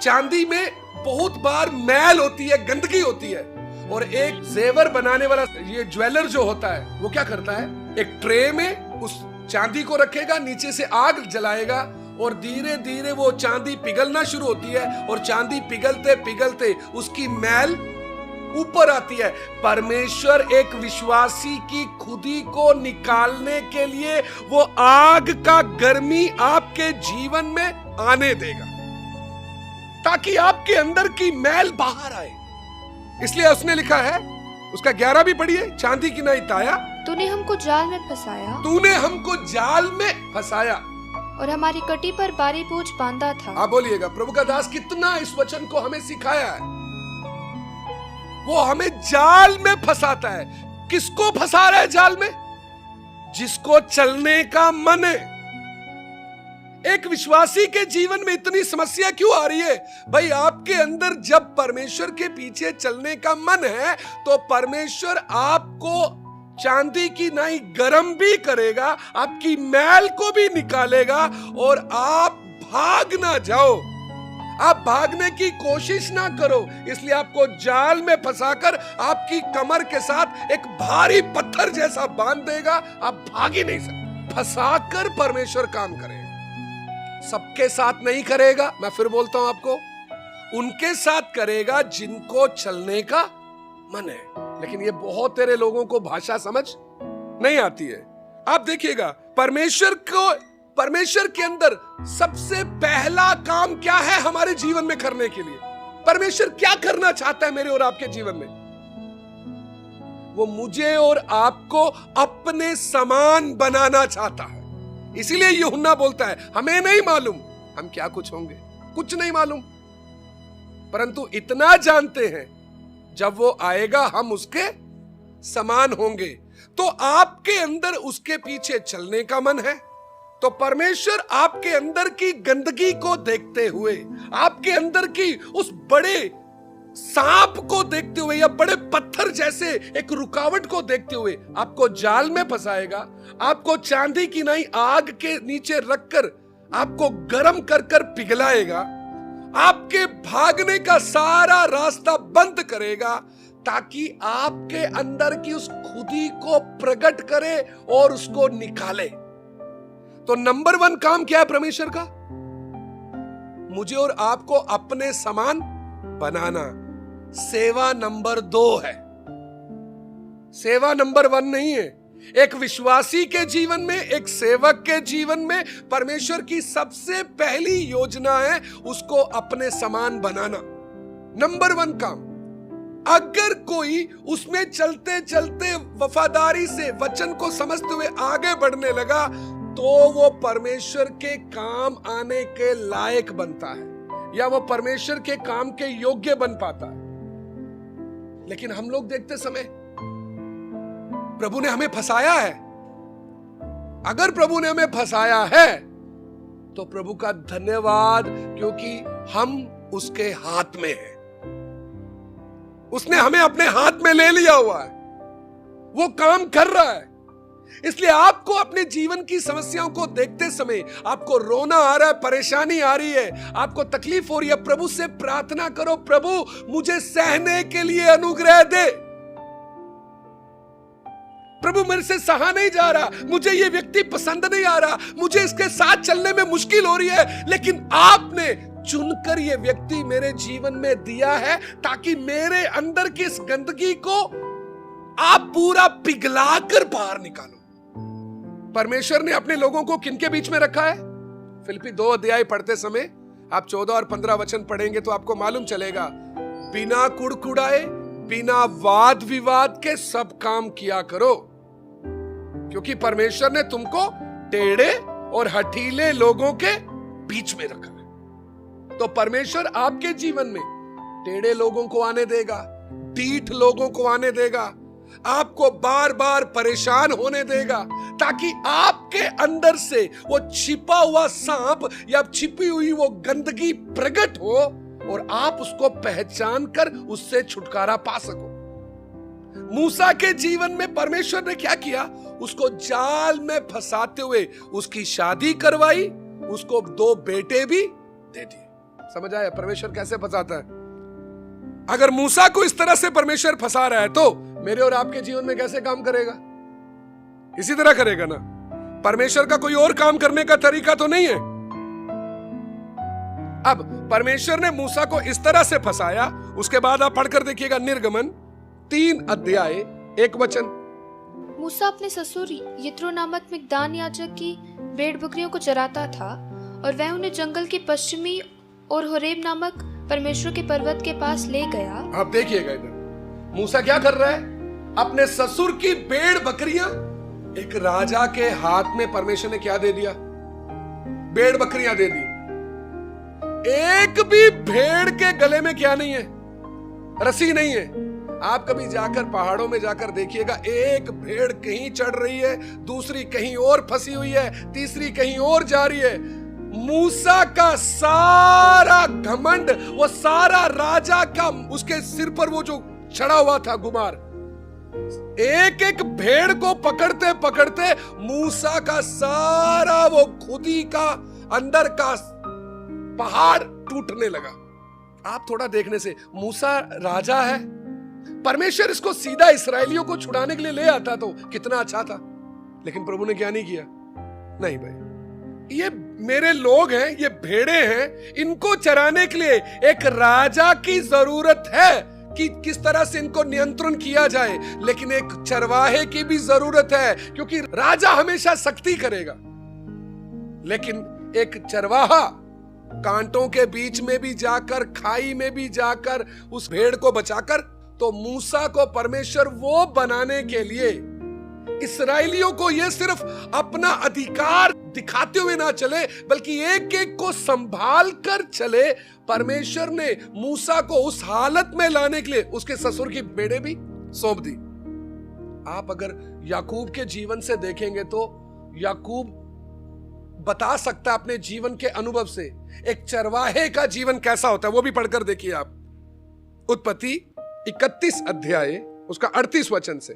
चांदी में बहुत बार मैल होती है, गंदगी होती है, और एक जेवर बनाने वाला ये ज्वेलर जो होता है वो क्या करता है, एक ट्रे में उस चांदी को रखेगा, नीचे से आग जलाएगा और धीरे धीरे वो चांदी पिघलना शुरू होती है और चांदी पिघलते पिघलते उसकी मैल ऊपर आती है। परमेश्वर एक विश्वासी की खुदी को निकालने के लिए वो आग का गर्मी आपके जीवन में आने देगा ताकि आपके अंदर की मैल बाहर आए। इसलिए उसने लिखा है, उसका 11 भी पढ़िए, चांदी की नाई ताया, तूने हमको जाल में फंसाया, तूने हमको जाल में फंसाया और हमारी कटी पर भारी बोझ बांधा था। आप बोलिएगा, प्रभु का दास कितना इस वचन को हमें सिखाया है। वो हमें जाल में फंसाता है। किसको फंसा रहा है जाल में? जिसको चलने का मन है। एक विश्वासी के जीवन में इतनी समस्या क्यों आ रही है? भाई आपके अंदर जब परमेश्वर के पीछे चलने का मन है तो परमेश्वर आपको चांदी की नाई गरम भी करेगा, आपकी मैल को भी निकालेगा और आप भाग ना जाओ, आप भागने की कोशिश ना करो। इसलिए आपको जाल में फंसाकर आपकी कमर के साथ एक भारी पत्थर जैसा बांध देगा, आप भाग ही नहीं सकते। फंसाकर परमेश्वर काम करेगा, सबके साथ नहीं करेगा। मैं फिर बोलता हूं आपको, उनके साथ करेगा जिनको चलने का मन है। लेकिन ये बहुत तेरे लोगों को भाषा समझ नहीं आती है। आप देखिएगा, परमेश्वर के अंदर सबसे पहला काम क्या है हमारे जीवन में करने के लिए? परमेश्वर क्या करना चाहता है मेरे और आपके जीवन में? वो मुझे और आपको अपने समान बनाना चाहता है। इसीलिए यूहन्ना बोलता है, हमें नहीं मालूम हम क्या कुछ होंगे, कुछ नहीं मालूम, परंतु इतना जानते हैं जब वो आएगा हम उसके समान होंगे। तो आपके अंदर उसके पीछे चलने का मन है, तो परमेश्वर आपके अंदर की गंदगी को देखते हुए, आपके अंदर की उस बड़े सांप को देखते हुए या बड़े पत्थर जैसे एक रुकावट को देखते हुए आपको जाल में फंसाएगा, आपको चांदी की नई आग के नीचे रखकर आपको गर्म कर कर पिघलाएगा, आपके भागने का सारा रास्ता बंद करेगा ताकि आपके अंदर की उस खुदी को प्रकट करे और उसको निकाले। तो नंबर 1 काम क्या है परमेश्वर का? मुझे और आपको अपने समान बनाना। सेवा नंबर 2 है, सेवा नंबर 1 नहीं है। एक विश्वासी के जीवन में, एक सेवक के जीवन में परमेश्वर की सबसे पहली योजना है उसको अपने समान बनाना। नंबर 1 काम। अगर कोई उसमें चलते चलते वफादारी से वचन को समझते हुए आगे बढ़ने लगा तो वो परमेश्वर के काम आने के लायक बनता है या वो परमेश्वर के काम के योग्य बन पाता है। लेकिन हम लोग देखते समय प्रभु ने हमें फंसाया है। अगर प्रभु ने हमें फंसाया है तो प्रभु का धन्यवाद, क्योंकि हम उसके हाथ में हैं। उसने हमें अपने हाथ में ले लिया हुआ है, वो काम कर रहा है। इसलिए आपको अपने जीवन की समस्याओं को देखते समय आपको रोना आ रहा है, परेशानी आ रही है, आपको तकलीफ हो रही है, प्रभु से प्रार्थना करो, प्रभु मुझे सहने के लिए अनुग्रह दे। प्रभु मेरे से सहा नहीं जा रहा, मुझे ये व्यक्ति पसंद नहीं आ रहा, मुझे इसके साथ चलने में मुश्किल हो रही है, लेकिन आपने चुनकर ये व्यक्ति मेरे जीवन में दिया है ताकि मेरे अंदर की इस गंदगी को आप पूरा पिघलाकर बाहर निकालो। परमेश्वर ने अपने लोगों को किनके बीच में रखा है? फिलिप्पी 2 अध्याय पढ़ते समय आप 14 और 15 वचन पढ़ेंगे तो आपको मालूम चलेगा, बिना कुड़कुड़ाए, बिना वाद विवाद के सब काम किया करो, क्योंकि परमेश्वर ने तुमको टेढ़े और हठीले लोगों के बीच में रखा है। तो परमेश्वर आपके जीवन में टेढ़े लोगों को आने देगा, ढीठ लोगों को आने देगा, आपको बार बार परेशान होने देगा, ताकि आपके अंदर से वो छिपा हुआ सांप या छिपी हुई वो गंदगी प्रकट हो और आप उसको पहचान कर उससे छुटकारा पा सको। मूसा के जीवन में परमेश्वर ने क्या किया? उसको जाल में फंसाते हुए उसकी शादी करवाई, उसको 2 बेटे भी दे दिए। समझ आया परमेश्वर कैसे फंसाता है? अगर मूसा को इस तरह से परमेश्वर फंसा रहा है तो मेरे और आपके जीवन में कैसे काम करेगा? इसी तरह करेगा ना। परमेश्वर का कोई और काम करने का तरीका तो नहीं है। अब परमेश्वर ने मूसा को इस तरह से फंसाया, उसके बाद आप पढ़कर देखिएगा निर्गमन 3 अध्याय 1 वचन। मूसा अपने ससुर यित्रो नामक मिकदान याजक की भेड़ बकरियों को चराता था और वह उन्हें जंगल की पश्चिमी और होरेब नामक परमेश्वर के पर्वत के पास ले गया। आप देखिएगा इधर मूसा क्या कर रहा है? अपने ससुर की भेड़ बकरियां एक राजा के हाथ में परमेश्वर ने क्या दे दिया? भेड़ बकरियां दे दी। एक भी भेड़ के गले में क्या नहीं है? रस्सी नहीं है। आप कभी जाकर पहाड़ों में जाकर देखिएगा, एक भेड़ कहीं चढ़ रही है, दूसरी कहीं और फंसी हुई है, तीसरी कहीं और जा रही है। मूसा का सारा घमंड, वो सारा राजा का उसके सिर पर वो जो चढ़ा हुआ था गुमार, एक एक भेड़ को पकड़ते पकड़ते मूसा का सारा वो खुदी का अंदर का पहाड़ टूटने लगा। आप थोड़ा देखने से मूसा राजा है, परमेश्वर इसको सीधा इस्राएलियों को छुड़ाने के लिए ले आता तो कितना अच्छा था, लेकिन प्रभु ने क्या नहीं किया? नहीं भाई, ये मेरे लोग हैं, ये भेड़े हैं, इनको चराने के लिए एक राजा की जरूरत है कि किस तरह से इनको नियंत्रण किया जाए, लेकिन एक चरवाहे की भी जरूरत है, क्योंकि राजा हमेशा सख्ती करेगा, लेकिन एक चरवाहा कांटों के बीच में भी जाकर, खाई में भी जाकर उस भेड़ को बचाकर, तो मूसा को परमेश्वर वो बनाने के लिए इस्राएलियों को ये सिर्फ अपना अधिकार दिखाते हुए ना चले, बल्कि एक एक को संभाल कर चले। परमेश्वर ने मूसा को उस हालत में लाने के लिए उसके ससुर की भेड़ें भी सौंप दी। आप अगर याकूब के जीवन से देखेंगे तो याकूब बता सकता है अपने जीवन के अनुभव से एक चरवाहे का जीवन कैसा होता है। वो भी पढ़कर देखिए आप, उत्पत्ति 31 अध्याय उसका 38 वचन से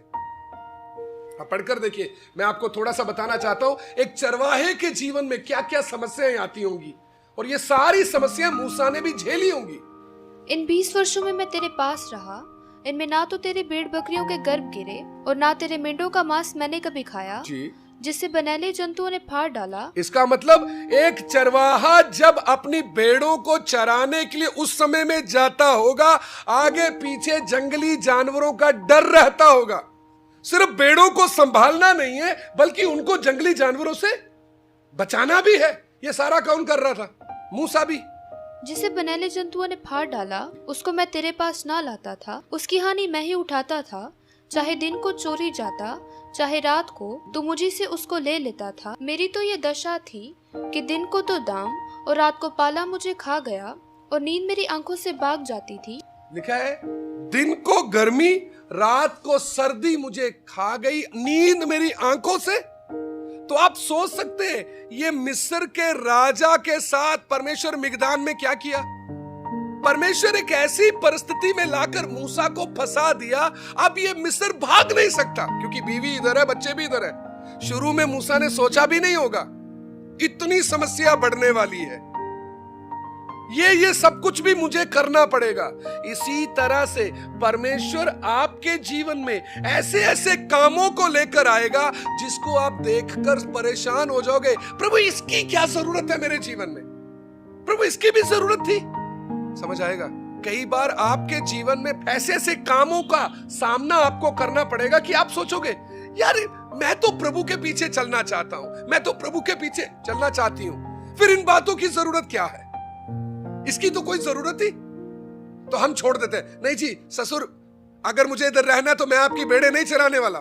आप पढ़कर देखिए। मैं आपको थोड़ा सा बताना चाहता हूं एक चरवाहे के जीवन में क्या क्या समस्याएं आती होंगी, और ये सारी समस्याएं मूसा ने भी झेली होंगी। इन 20 वर्षों में मैं तेरे पास रहा, इनमें ना तो तेरे भेड़ बकरियों के गर्भ गिरे और ना तेरे मेंढों का मांस मैंने कभी खाया जी, जिससे बनैले जंतुओं ने फाड़ डाला। इसका मतलब एक चरवाहा जब अपनी भेड़ों को चराने के लिए उस समय में जाता होगा, आगे पीछे जंगली जानवरों का डर रहता होगा। सिर्फ भेड़ों को संभालना नहीं है, बल्कि उनको जंगली जानवरों से बचाना भी है। ये सारा कौन कर रहा था? मूसा भी। जिसे बनैले जंतुओं ने फाड़ डाला उसको मैं तेरे पास ना लाता था, उसकी हानि मैं ही उठाता था। चाहे दिन को चोरी जाता चाहे रात को, तो मुझी से उसको ले लेता था। मेरी तो ये दशा थी कि दिन को तो दाम और रात को पाला मुझे खा गया, और नींद मेरी आंखों से भाग जाती थी। लिखा है दिन को गर्मी रात को सर्दी मुझे खा गई, नींद मेरी आंखों से। तो आप सोच सकते हैं ये मिस्र के राजा के साथ परमेश्वर मिगदान में क्या किया। परमेश्वर एक ऐसी परिस्थिति में लाकर मूसा को फंसा दिया, अब ये मिस्र भाग नहीं सकता, क्योंकि बीवी इधर है, बच्चे भी इधर है। शुरू में मूसा ने सोचा भी नहीं होगा इतनी समस्या बढ़ने वाली है, ये सब कुछ भी मुझे करना पड़ेगा। इसी तरह से परमेश्वर आपके जीवन में ऐसे ऐसे कामों को लेकर आएगा जिसको आप देखकर परेशान हो जाओगे, प्रभु इसकी क्या जरूरत है मेरे जीवन में, प्रभु इसकी भी जरूरत थी। समझ आएगा। कई बार आपके जीवन में ऐसे ऐसे कामों का सामना आपको करना पड़ेगा कि आप सोचोगे यार मैं तो प्रभु के पीछे चलना चाहता हूं, मैं तो प्रभु के पीछे चलना चाहती हूं, फिर इन बातों की जरूरत क्या है, इसकी तो कोई जरूरत ही, तो हम छोड़ देते हैं। नहीं जी ससुर, अगर मुझे इधर रहना तो मैं आपकी भेड़ें नहीं चराने वाला,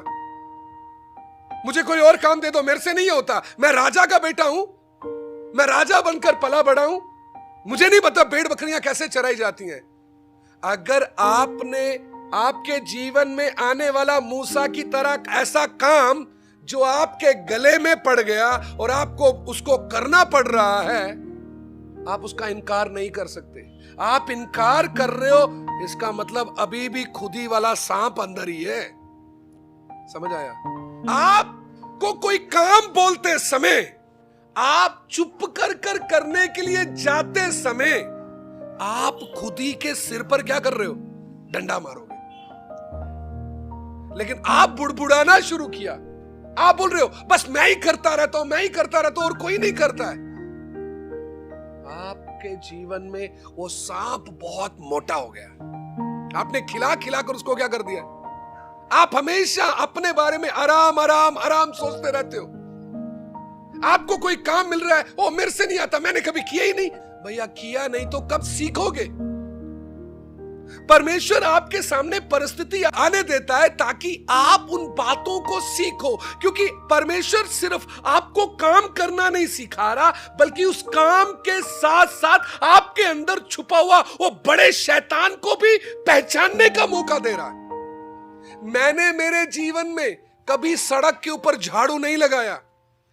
मुझे कोई और काम दे दो, मेरे से नहीं होता, मैं राजा का बेटा हूं, मैं राजा बनकर पला बड़ा हूं, मुझे नहीं पता भेड़ बकरियां कैसे चराई जाती हैं। अगर आपने आपके जीवन में आने वाला मूसा की तरह ऐसा काम जो आपके गले में पड़ गया और आपको उसको करना पड़ रहा है, आप उसका इनकार नहीं कर सकते। आप इनकार कर रहे हो, इसका मतलब अभी भी खुदी वाला सांप अंदर ही है। समझ आया? आपको कोई काम बोलते समय, आप चुप कर करने के लिए जाते समय, आप खुदी के सिर पर क्या कर रहे हो? डंडा मारोगे। लेकिन आप बुड़बुड़ाना शुरू किया, आप बोल रहे हो बस मैं ही करता रहता हूं, मैं ही करता रहता हूं और कोई नहीं करता है। आपके जीवन में वो सांप बहुत मोटा हो गया, आपने खिला खिला कर उसको क्या कर दिया। आप हमेशा अपने बारे में आराम आराम आराम सोचते रहते हो। आपको कोई काम मिल रहा है, ओ मेरे से नहीं आता, मैंने कभी किया ही नहीं। भैया किया नहीं तो कब सीखोगे? परमेश्वर आपके सामने परिस्थिति आने देता है ताकि आप उन बातों को सीखो, क्योंकि परमेश्वर सिर्फ आपको काम करना नहीं सिखा रहा, बल्कि उस काम के साथ साथ आपके अंदर छुपा हुआ वो बड़े शैतान को भी पहचानने का मौका दे रहा है। मैंने मेरे जीवन में कभी सड़क के ऊपर झाड़ू नहीं लगाया,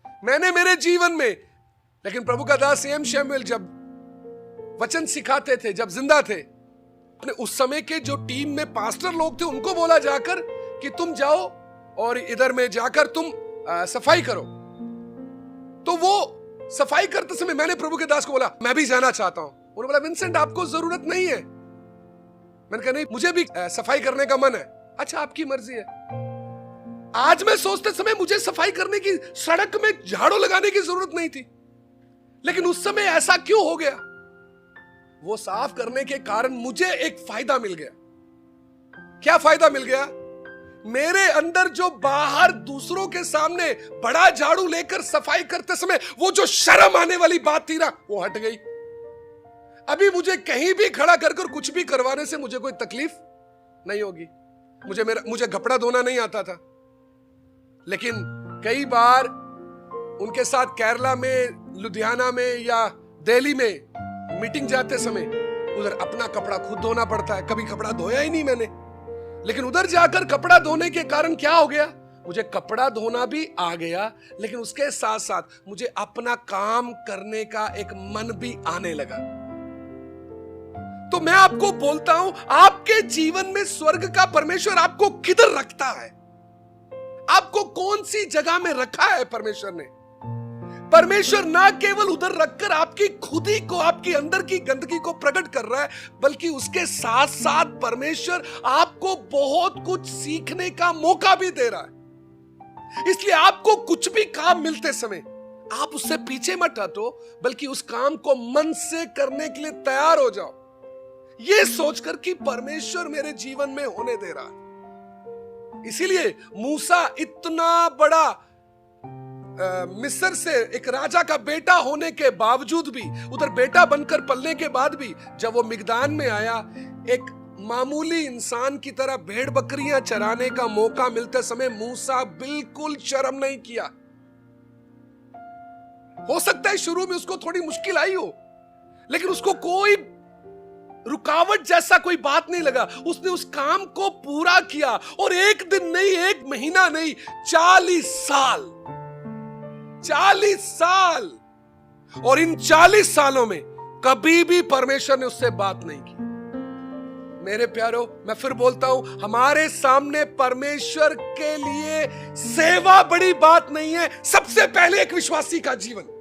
मैंने मेरे जीवन में, लेकिन प्रभु का दास एम शैमुएल जब वचन सिखाते थे, जब जिंदा थे, अपने उस समय के जो टीम में पास्टर लोग थे उनको बोला जाकर कि तुम जाओ और इधर में जाकर तुम सफाई करो। तो वो सफाई करते समय मैंने प्रभु के दास को बोला मैं भी जाना चाहता हूं। उन्होंने बोला विंसेंट आपको जरूरत नहीं है। मैंने कहा नहीं मुझे भी सफाई करने का मन है। अच्छा आपकी मर्जी है। आज मैं सोचते समय मुझे सफाई करने की, सड़क में झाड़ू लगाने की जरूरत नहीं थी, लेकिन उस समय ऐसा क्यों हो गया? वो साफ करने के कारण मुझे एक फायदा मिल गया। क्या फायदा मिल गया? मेरे अंदर जो बाहर दूसरों के सामने बड़ा झाड़ू लेकर सफाई करते समय वो जो शर्म आने वाली बात थी ना, वो हट गई। अभी मुझे कहीं भी खड़ा कर कुछ भी करवाने से मुझे कोई तकलीफ नहीं होगी। मुझे कपड़ा धोना नहीं आता था, लेकिन कई बार उनके साथ केरला में, लुधियाना में या दिल्ली में मीटिंग जाते समय उधर अपना कपड़ा खुद धोना पड़ता है। कभी कपड़ा धोया ही नहीं मैंने, लेकिन उधर जाकर कपड़ा धोने के कारण क्या हो गया, मुझे कपड़ा धोना भी आ गया, लेकिन उसके साथ साथ मुझे अपना काम करने का एक मन भी आने लगा। तो मैं आपको बोलता हूं, आपके जीवन में स्वर्ग का परमेश्वर आपको किधर रखता है? आपको कौन सी जगह में रखा है परमेश्वर ने? परमेश्वर ना केवल उधर रखकर आपकी खुदी को, आपकी अंदर की गंदगी को प्रकट कर रहा है, बल्कि उसके साथ साथ परमेश्वर आपको बहुत कुछ सीखने का मौका भी दे रहा है। इसलिए आपको कुछ भी काम मिलते समय आप उससे पीछे मत हटो, बल्कि उस काम को मन से करने के लिए तैयार हो जाओ, ये सोचकर कि परमेश्वर मेरे जीवन में होने दे रहा है। इसीलिए मूसा इतना बड़ा मिस्र से एक राजा का बेटा होने के बावजूद भी, उधर बेटा बनकर पलने के बाद भी, जब वो मिग्दान में आया, एक मामूली इंसान की तरह भेड़ बकरियां चराने का मौका मिलते समय मूसा बिल्कुल शर्म नहीं किया। हो सकता है शुरू में उसको थोड़ी मुश्किल आई हो, लेकिन उसको कोई रुकावट जैसा कोई बात नहीं लगा। उसने उस काम को पूरा किया, और एक दिन नहीं, एक महीना नहीं, 40 साल। और इन 40 सालों में कभी भी परमेश्वर ने उससे बात नहीं की। मेरे प्यारो, मैं फिर बोलता हूं, हमारे सामने परमेश्वर के लिए सेवा बड़ी बात नहीं है। सबसे पहले एक विश्वासी का जीवन।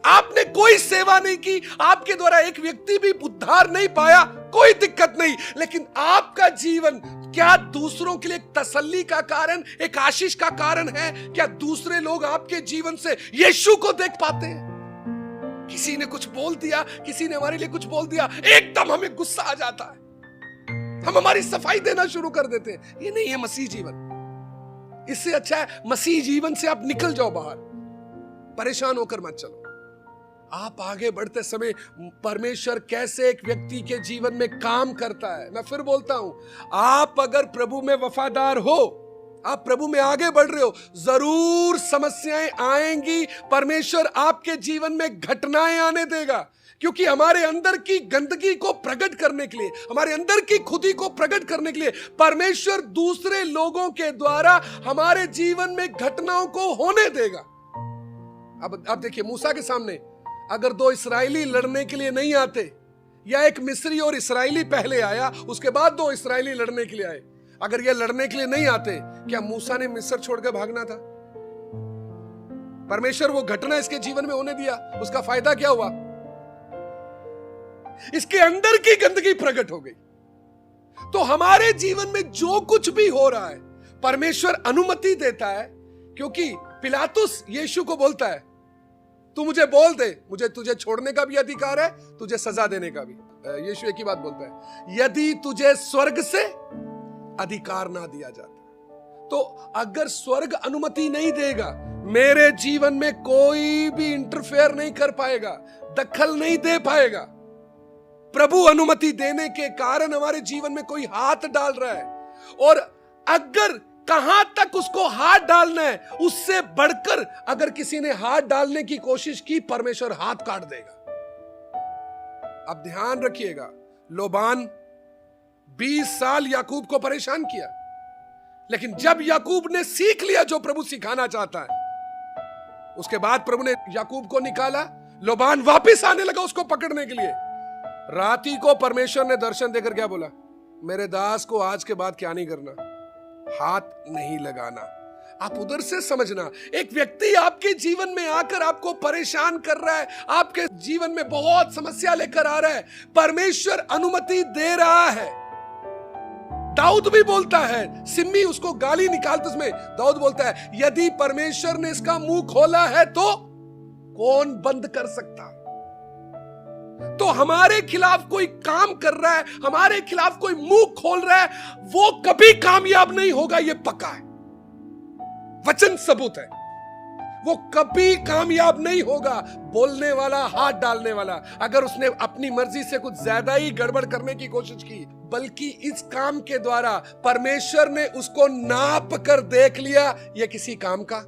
आपने कोई सेवा नहीं की, आपके द्वारा एक व्यक्ति भी उद्धार नहीं पाया, कोई दिक्कत नहीं, लेकिन आपका जीवन क्या दूसरों के लिए एक तसल्ली का कारण, एक आशीष का कारण है? क्या दूसरे लोग आपके जीवन से यीशु को देख पाते हैं? किसी ने कुछ बोल दिया, किसी ने हमारे लिए कुछ बोल दिया, एकदम हमें गुस्सा आ जाता है, हम हमारी सफाई देना शुरू कर देते हैं। ये नहीं है मसीह जीवन। इससे अच्छा है मसीह जीवन से आप निकल जाओ बाहर, परेशान होकर मत चलो। आप आगे बढ़ते समय परमेश्वर कैसे एक व्यक्ति के जीवन में काम करता है। मैं फिर बोलता हूं, आप अगर प्रभु में वफादार हो, आप प्रभु में आगे बढ़ रहे हो, जरूर समस्याएं आएंगी। परमेश्वर आपके जीवन में घटनाएं आने देगा, क्योंकि हमारे अंदर की गंदगी को प्रकट करने के लिए, हमारे अंदर की खुदी को प्रकट करने के लिए परमेश्वर दूसरे लोगों के द्वारा हमारे जीवन में घटनाओं को होने देगा। अब देखिए, मूसा के सामने अगर 2 इस्राएली लड़ने के लिए नहीं आते, या एक मिस्री और इस्राएली पहले आया, उसके बाद 2 इस्राएली लड़ने के लिए आए, अगर ये लड़ने के लिए नहीं आते, क्या मूसा ने मिस्र छोड़कर भागना था? परमेश्वर वो घटना इसके जीवन में होने दिया, उसका फायदा क्या हुआ? इसके अंदर की गंदगी प्रकट हो गई। तो हमारे जीवन में जो कुछ भी हो रहा है, परमेश्वर अनुमति देता है, क्योंकि पिलातुस यीशु को बोलता है, तू मुझे बोल दे, मुझे तुझे छोड़ने का भी अधिकार है, तुझे सजा देने का भी। यीशु एक ही बात बोलता है, यदि तुझे स्वर्ग से अधिकार ना दिया जाता। तो अगर स्वर्ग अनुमति नहीं देगा, मेरे जीवन में कोई भी इंटरफेयर नहीं कर पाएगा, दखल नहीं दे पाएगा। प्रभु अनुमति देने के कारण हमारे जीवन में कोई हाथ डाल रहा है, और अगर कहां तक उसको हाथ डालना है, उससे बढ़कर अगर किसी ने हाथ डालने की कोशिश की, परमेश्वर हाथ काट देगा। अब ध्यान रखिएगा, लोबान 20 साल याकूब को परेशान किया, लेकिन जब याकूब ने सीख लिया जो प्रभु सिखाना चाहता है, उसके बाद प्रभु ने याकूब को निकाला। लोबान वापस आने लगा उसको पकड़ने के लिए। राती को परमेश्वर ने दर्शन देकर क्या बोला? मेरे दास को आज के बाद क्या नहीं करना, हाथ नहीं लगाना। आप उधर से समझना, एक व्यक्ति आपके जीवन में आकर आपको परेशान कर रहा है, आपके जीवन में बहुत समस्या लेकर आ रहा है, परमेश्वर अनुमति दे रहा है। दाऊद भी बोलता है, सिम्मी उसको गाली निकालते उसमें दाऊद बोलता है, यदि परमेश्वर ने इसका मुंह खोला है तो कौन बंद कर सकता? तो हमारे खिलाफ कोई काम कर रहा है, हमारे खिलाफ कोई मुंह खोल रहा है, वो कभी कामयाब नहीं होगा, ये पक्का है। वचन सबूत है, वो कभी कामयाब नहीं होगा। बोलने वाला, हाथ डालने वाला, अगर उसने अपनी मर्जी से कुछ ज्यादा ही गड़बड़ करने की कोशिश की, बल्कि इस काम के द्वारा परमेश्वर ने उसको नाप कर देख लिया, ये किसी काम का।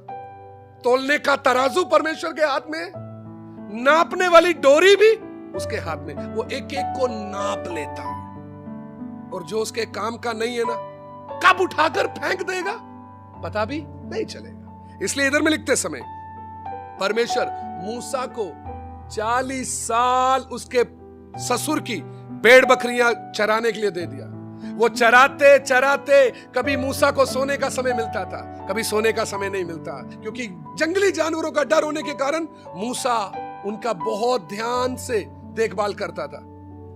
तोलने का तराजू परमेश्वर के हाथ में, नापने वाली डोरी भी उसके हाथ में, वो एक एक को नाप लेता है। और जो उसके काम का नहीं है ना, कब उठाकर फेंक देगा पता भी नहीं चलेगा। इसलिए इधर में लिखते समय परमेश्वर मूसा को 40 साल उसके ससुर की भेड़ बकरियां चराने के लिए दे दिया। वो चराते चराते कभी मूसा को सोने का समय मिलता था, कभी सोने का समय नहीं मिलता, क्योंकि जंगली जानवरों का डर होने के कारण मूसा उनका बहुत ध्यान से देखभाल करता था।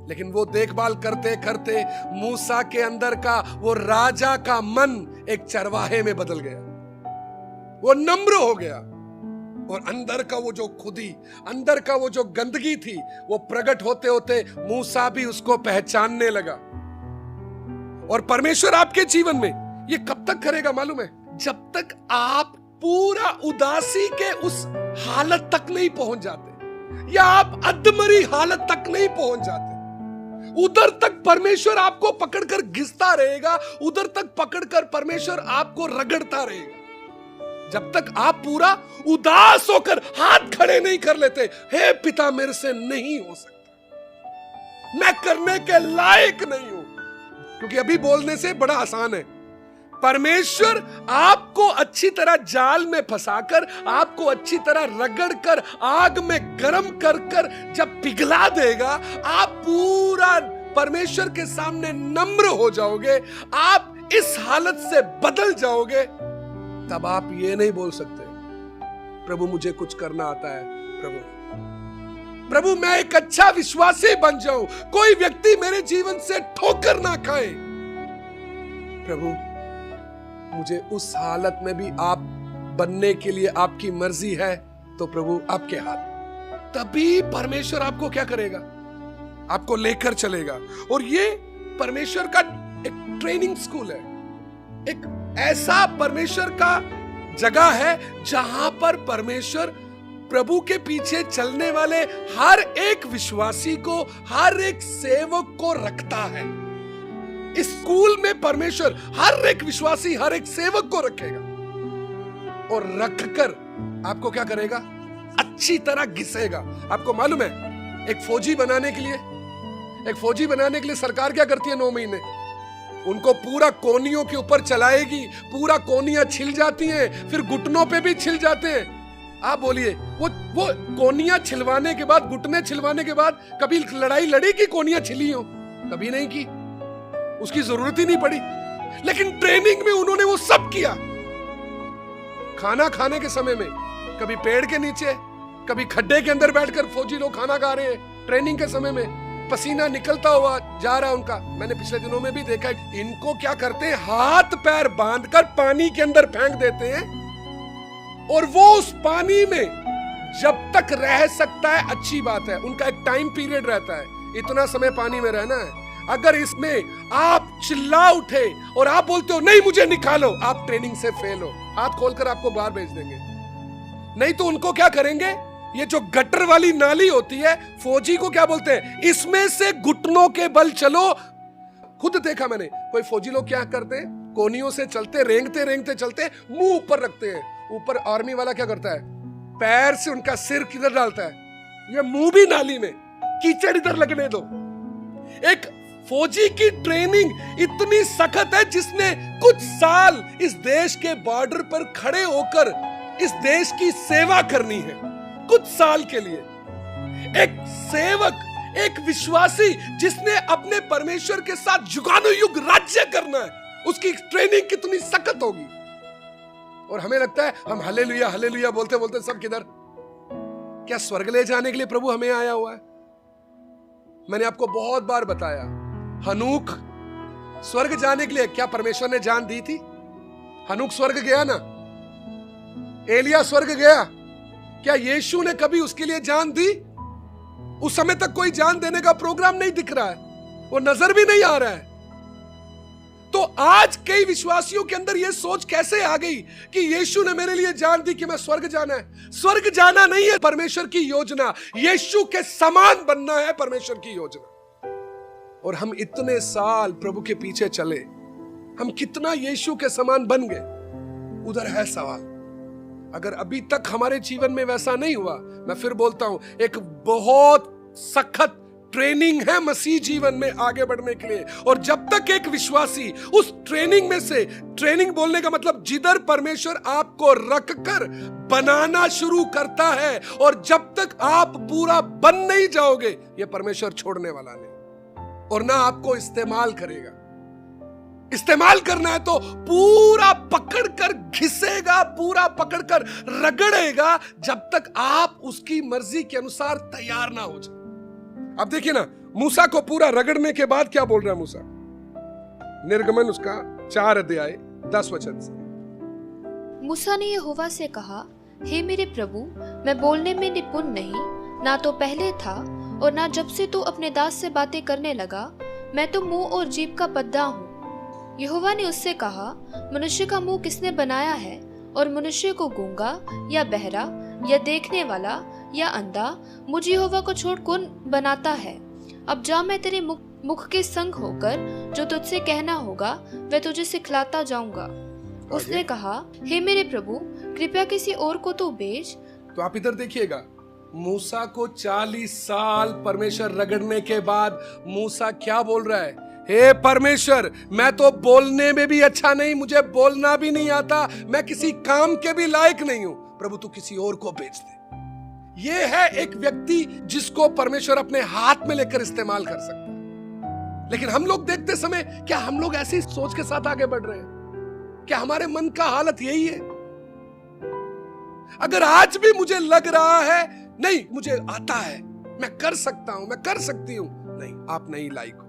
लेकिन वो देखभाल करते करते मूसा के अंदर का वो राजा का मन एक चरवाहे में बदल गया। वो नम्र हो गया और अंदर का वो जो खुदी, अंदर का वो जो गंदगी थी, वो प्रकट होते होते मूसा भी उसको पहचानने लगा। और परमेश्वर आपके जीवन में ये कब तक करेगा मालूम है? जब तक आप पूरा उदासी के उस हालत तक नहीं पहुंच जाते, या आप अधमरी हालत तक नहीं पहुंच जाते। उधर तक परमेश्वर आपको पकड़कर घिसता रहेगा, उधर तक पकड़कर परमेश्वर आपको रगड़ता रहेगा, जब तक आप पूरा उदास होकर हाथ खड़े नहीं कर लेते, हे पिता मेरे से नहीं हो सकता, मैं करने के लायक नहीं हूं। क्योंकि अभी बोलने से बड़ा आसान है। परमेश्वर आपको अच्छी तरह जाल में फंसाकर, आपको अच्छी तरह रगड़कर, आग में गर्म कर कर जब पिघला देगा, आप पूरा परमेश्वर के सामने नम्र हो जाओगे, आप इस हालत से बदल जाओगे। तब आप ये नहीं बोल सकते प्रभु मुझे कुछ करना आता है, प्रभु मैं एक अच्छा विश्वासी बन जाऊं, कोई व्यक्ति मेरे जीवन से ठोकर ना खाए। प्रभु मुझे उस हालत में भी आप बनने के लिए आपकी मर्जी है, तो प्रभु आपके हाथ। तभी परमेश्वर आपको क्या करेगा? आपको लेकर चलेगा। और ये परमेश्वर का एक ट्रेनिंग स्कूल है, एक ऐसा परमेश्वर का जगह है जहां पर परमेश्वर प्रभु के पीछे चलने वाले हर एक विश्वासी को, हर एक सेवक को रखता है। इस स्कूल में परमेश्वर हर एक विश्वासी, हर एक सेवक को रखेगा और रखकर आपको क्या करेगा? अच्छी तरह घिसेगा। आपको मालूम है, एक फौजी बनाने के लिए सरकार क्या करती है? 9 महीने उनको पूरा कोनियों के ऊपर चलाएगी, पूरा कोनियां छिल जाती हैं, फिर घुटनों पे भी छिल जाते हैं। आप बोलिए, वो कोनियां छिलवाने के बाद, घुटने छिलवाने के बाद कभी लड़ाई लड़ी कि कोनियां छिली हो? कभी नहीं की, उसकी जरूरत ही नहीं पड़ी। लेकिन ट्रेनिंग में उन्होंने वो सब किया। खाना खाने के समय में कभी पेड़ के नीचे, कभी खड्डे के अंदर बैठकर फौजी लोग खाना खा रहे हैं। ट्रेनिंग के समय में पसीना निकलता हुआ जा रहा है उनका। मैंने पिछले दिनों में भी देखा, इनको क्या करते हैं, हाथ पैर बांधकर पानी के अंदर फेंक देते हैं, और वो उस पानी में जब तक रह सकता है अच्छी बात है। उनका एक टाइम पीरियड रहता है, इतना समय पानी में रहना है। अगर इसमें आप चिल्ला उठे और आप बोलते हो नहीं मुझे निकालो, आप ट्रेनिंग से फेल हो, हाथ खोलकर आपको बाहर भेज देंगे। नहीं तो उनको क्या करेंगे, ये जो गटर वाली नाली होती है, फौजी को क्या बोलते हैं, इसमें से घुटनों के बल चलो। खुद देखा मैंने, कोई फौजी लोग क्या करते हैं, कोनियों से चलते, रेंगते रेंगते चलते, मुंह ऊपर रखते हैं। ऊपर आर्मी वाला क्या करता है, पैर से उनका सिर किधर डालता है, ये मुंह भी नाली में, कीचड़ इधर लगने दो। एक फौजी की ट्रेनिंग इतनी सख्त है, जिसने कुछ साल इस देश के बॉर्डर पर खड़े होकर इस देश की सेवा करनी है, कुछ साल के लिए। एक सेवक, एक विश्वासी जिसने अपने परमेश्वर के साथ युगानुयुग राज्य करना है, उसकी ट्रेनिंग कितनी सख्त होगी। और हमें लगता है हम हालेलुया हालेलुया बोलते बोलते सब किधर। क्या स्वर्ग ले जाने के लिए प्रभु हमें आया हुआ है? मैंने आपको बहुत बार बताया, हनूक स्वर्ग जाने के लिए क्या परमेश्वर ने जान दी थी? हनूक स्वर्ग गया ना, एलिया स्वर्ग गया, क्या यीशु ने कभी उसके लिए जान दी? उस समय तक कोई जान देने का प्रोग्राम नहीं दिख रहा है, वो नजर भी नहीं आ रहा है। तो आज कई विश्वासियों के अंदर यह सोच कैसे आ गई कि यीशु ने मेरे लिए जान दी कि मैं स्वर्ग जाना है। स्वर्ग जाना नहीं है परमेश्वर की योजना, यीशु के समान बनना है परमेश्वर की योजना। और हम इतने साल प्रभु के पीछे चले, हम कितना यीशु के समान बन गए? उधर है सवाल। अगर अभी तक हमारे जीवन में वैसा नहीं हुआ, मैं फिर बोलता हूं, एक बहुत सख्त ट्रेनिंग है मसीह जीवन में आगे बढ़ने के लिए। और जब तक एक विश्वासी उस ट्रेनिंग में से, ट्रेनिंग बोलने का मतलब जिधर परमेश्वर आपको रखकर बनाना शुरू करता है, और जब तक आप पूरा बन नहीं जाओगे, यह परमेश्वर छोड़ने वाला नहीं और ना आपको इस्तेमाल करेगा। इस्तेमाल करना है तो पूरा पकड़कर घिसेगा, पूरा पकड़कर रगड़ेगा, जब तक आप उसकी मर्जी के अनुसार तैयार ना हो जाए। अब देखिए ना, मूसा को पूरा रगड़ने के बाद क्या बोल रहा है मूसा? निर्गमन उसका 4 अध्याय 10 वचन से। मूसा ने यहोवा से कहा, हे मेरे प्रभु, मैं बोलने में निपुण नहीं, ना तो पहले था और ना जब से तू अपने दास से बातें करने लगा। मैं तो मुंह और जीभ का बद्दा हूँ। यहोवा ने उससे कहा, मनुष्य का मुंह किसने बनाया है, और मनुष्य को गूंगा या बहरा या देखने वाला या अंधा मुझ यहोवा को छोड़ कौन बनाता है? अब जा, मैं तेरे मुख के संग होकर जो तुझसे कहना होगा वह तुझे सिखलाता जाऊंगा। उसने कहा, हे मेरे प्रभु, कृपया किसी और को तो भेज। तो आप इधर देखिएगा, मूसा को 40 साल परमेश्वर रगड़ने के बाद मूसा क्या बोल रहा है? हे परमेश्वर, मैं तो बोलने में भी अच्छा नहीं, मुझे बोलना भी नहीं आता, मैं किसी काम के भी लायक नहीं हूं, प्रभु तू किसी और को भेज दे। ये है एक व्यक्ति जिसको परमेश्वर अपने हाथ में लेकर इस्तेमाल कर सकता है। लेकिन हम लोग देखते समय, क्या हम लोग ऐसी सोच के साथ आगे बढ़ रहे हैं? क्या हमारे मन का हालत यही है? अगर आज भी मुझे लग रहा है नहीं मुझे आता है, मैं कर सकता हूं, मैं कर सकती हूं, नहीं, आप नहीं लायक हो।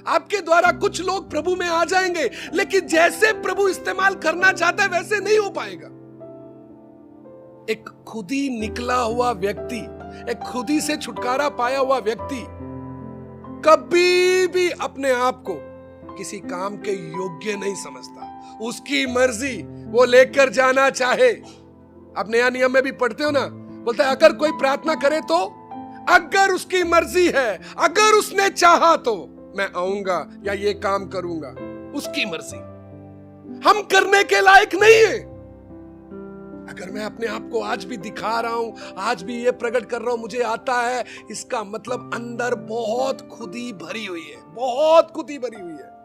आपके द्वारा कुछ लोग प्रभु में आ जाएंगे, लेकिन जैसे प्रभु इस्तेमाल करना चाहता है वैसे नहीं हो पाएगा। एक खुदी निकला हुआ व्यक्ति, एक खुदी से छुटकारा पाया हुआ व्यक्ति कभी भी अपने आप को किसी काम के योग्य नहीं समझता। उसकी मर्जी वो लेकर जाना चाहे। आप नया नियम में भी पढ़ते हो ना, बोलता है अगर कोई प्रार्थना करे तो, अगर उसकी मर्जी है, अगर उसने चाहा तो मैं आऊंगा या ये काम करूंगा, उसकी मर्जी। हम करने के लायक नहीं है। अगर मैं अपने आप को आज भी दिखा रहा हूं, आज भी ये प्रकट कर रहा हूं मुझे आता है, इसका मतलब अंदर बहुत खुदी भरी हुई है, बहुत खुदी भरी हुई है।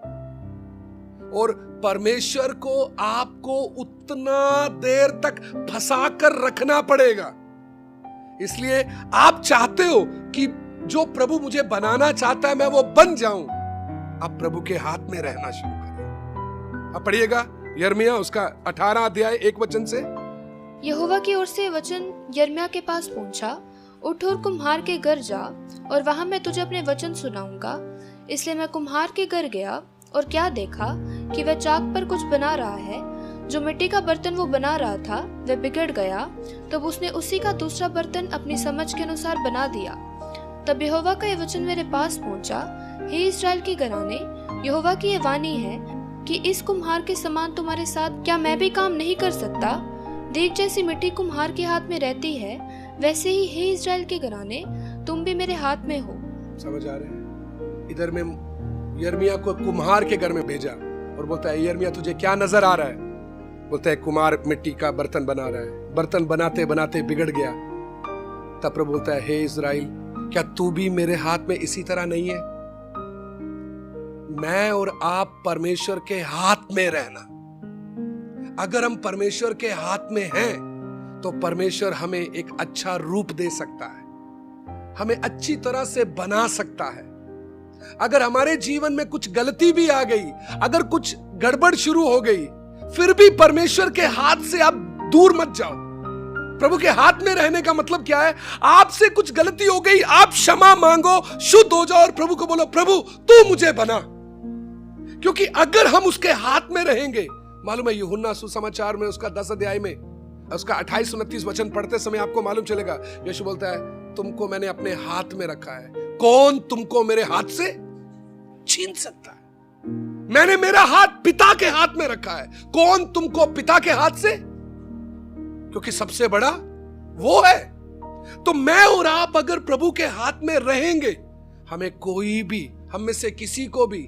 और परमेश्वर को आपको उतना देर तक फंसा कर रखना पड़ेगा। इसलिए आप चाहते हो कि जो प्रभु मुझे बनाना चाहता है मैं वो बन जाऊं, आप प्रभु के हाथ में रहना शुरू करिए। अब पढ़िएगा यिर्मयाह उसका 18 अध्याय 1 वचन से। यहोवा की ओर से वचन यिर्मयाह के पास पहुंचा, उठ और कुम्हार के घर जा और वहां मैं तुझे अपने वचन सुनाऊंगा। इसलिए मैं कुम्हार के घर गया और क्या देखा कि वह चाक पर कुछ बना रहा है। जो मिट्टी का बर्तन वो बना रहा था वह बिगड़ गया, तब उसने उसी का दूसरा बर्तन अपनी समझ के अनुसार बना दिया। तब यहोवा का यह वचन मेरे पास पहुंचा, हे इस्राएल के घराने, यहोवा की यह वाणी है कि इस कुम्हार के समान तुम्हारे साथ क्या मैं भी काम नहीं कर सकता? देख, जैसी मिट्टी कुम्हार के हाथ में रहती है, वैसे ही हे इस्राएल के घराने, तुम भी मेरे हाथ में हो। समझ आ रहे हैं? इधर में यिर्मयाह को कुम्हार के घर में भेजा और बोलता है, यिर्मयाह तुझे क्या नजर आ रहा है? बोलता है, कुम्हार मिट्टी का बर्तन बना रहा है, बर्तन बनाते बनाते बिगड़ गया। तब प्रभु बोलता है, हे इस्राएल, क्या तू भी मेरे हाथ में इसी तरह नहीं है? मैं और आप परमेश्वर के हाथ में रहना। अगर हम परमेश्वर के हाथ में हैं तो परमेश्वर हमें एक अच्छा रूप दे सकता है, हमें अच्छी तरह से बना सकता है। अगर हमारे जीवन में कुछ गलती भी आ गई, अगर कुछ गड़बड़ शुरू हो गई, फिर भी परमेश्वर के हाथ से आप दूर मत जाओ। प्रभु के हाथ में रहने का मतलब क्या है? आपसे कुछ गलती हो गई, आप क्षमा मांगो, शुद्ध हो जाओ और प्रभु को बोलो, प्रभु तू मुझे बना। क्योंकि अगर हम उसके हाथ में रहेंगे, मालूम है यूहन्ना सुसमाचार में उसका 10 अध्याय में उसका 28-29 वचन पढ़ते समय आपको मालूम चलेगा, यीशु बोलता है, तुमको मैंने अपने हाथ में रखा है, कौन तुमको मेरे हाथ से छीन सकता है? मैंने मेरा हाथ पिता के हाथ में रखा है, कौन तुमको पिता के हाथ से, क्योंकि सबसे बड़ा वो है। तो मैं और आप अगर प्रभु के हाथ में रहेंगे, हमें कोई भी, हम में से किसी को भी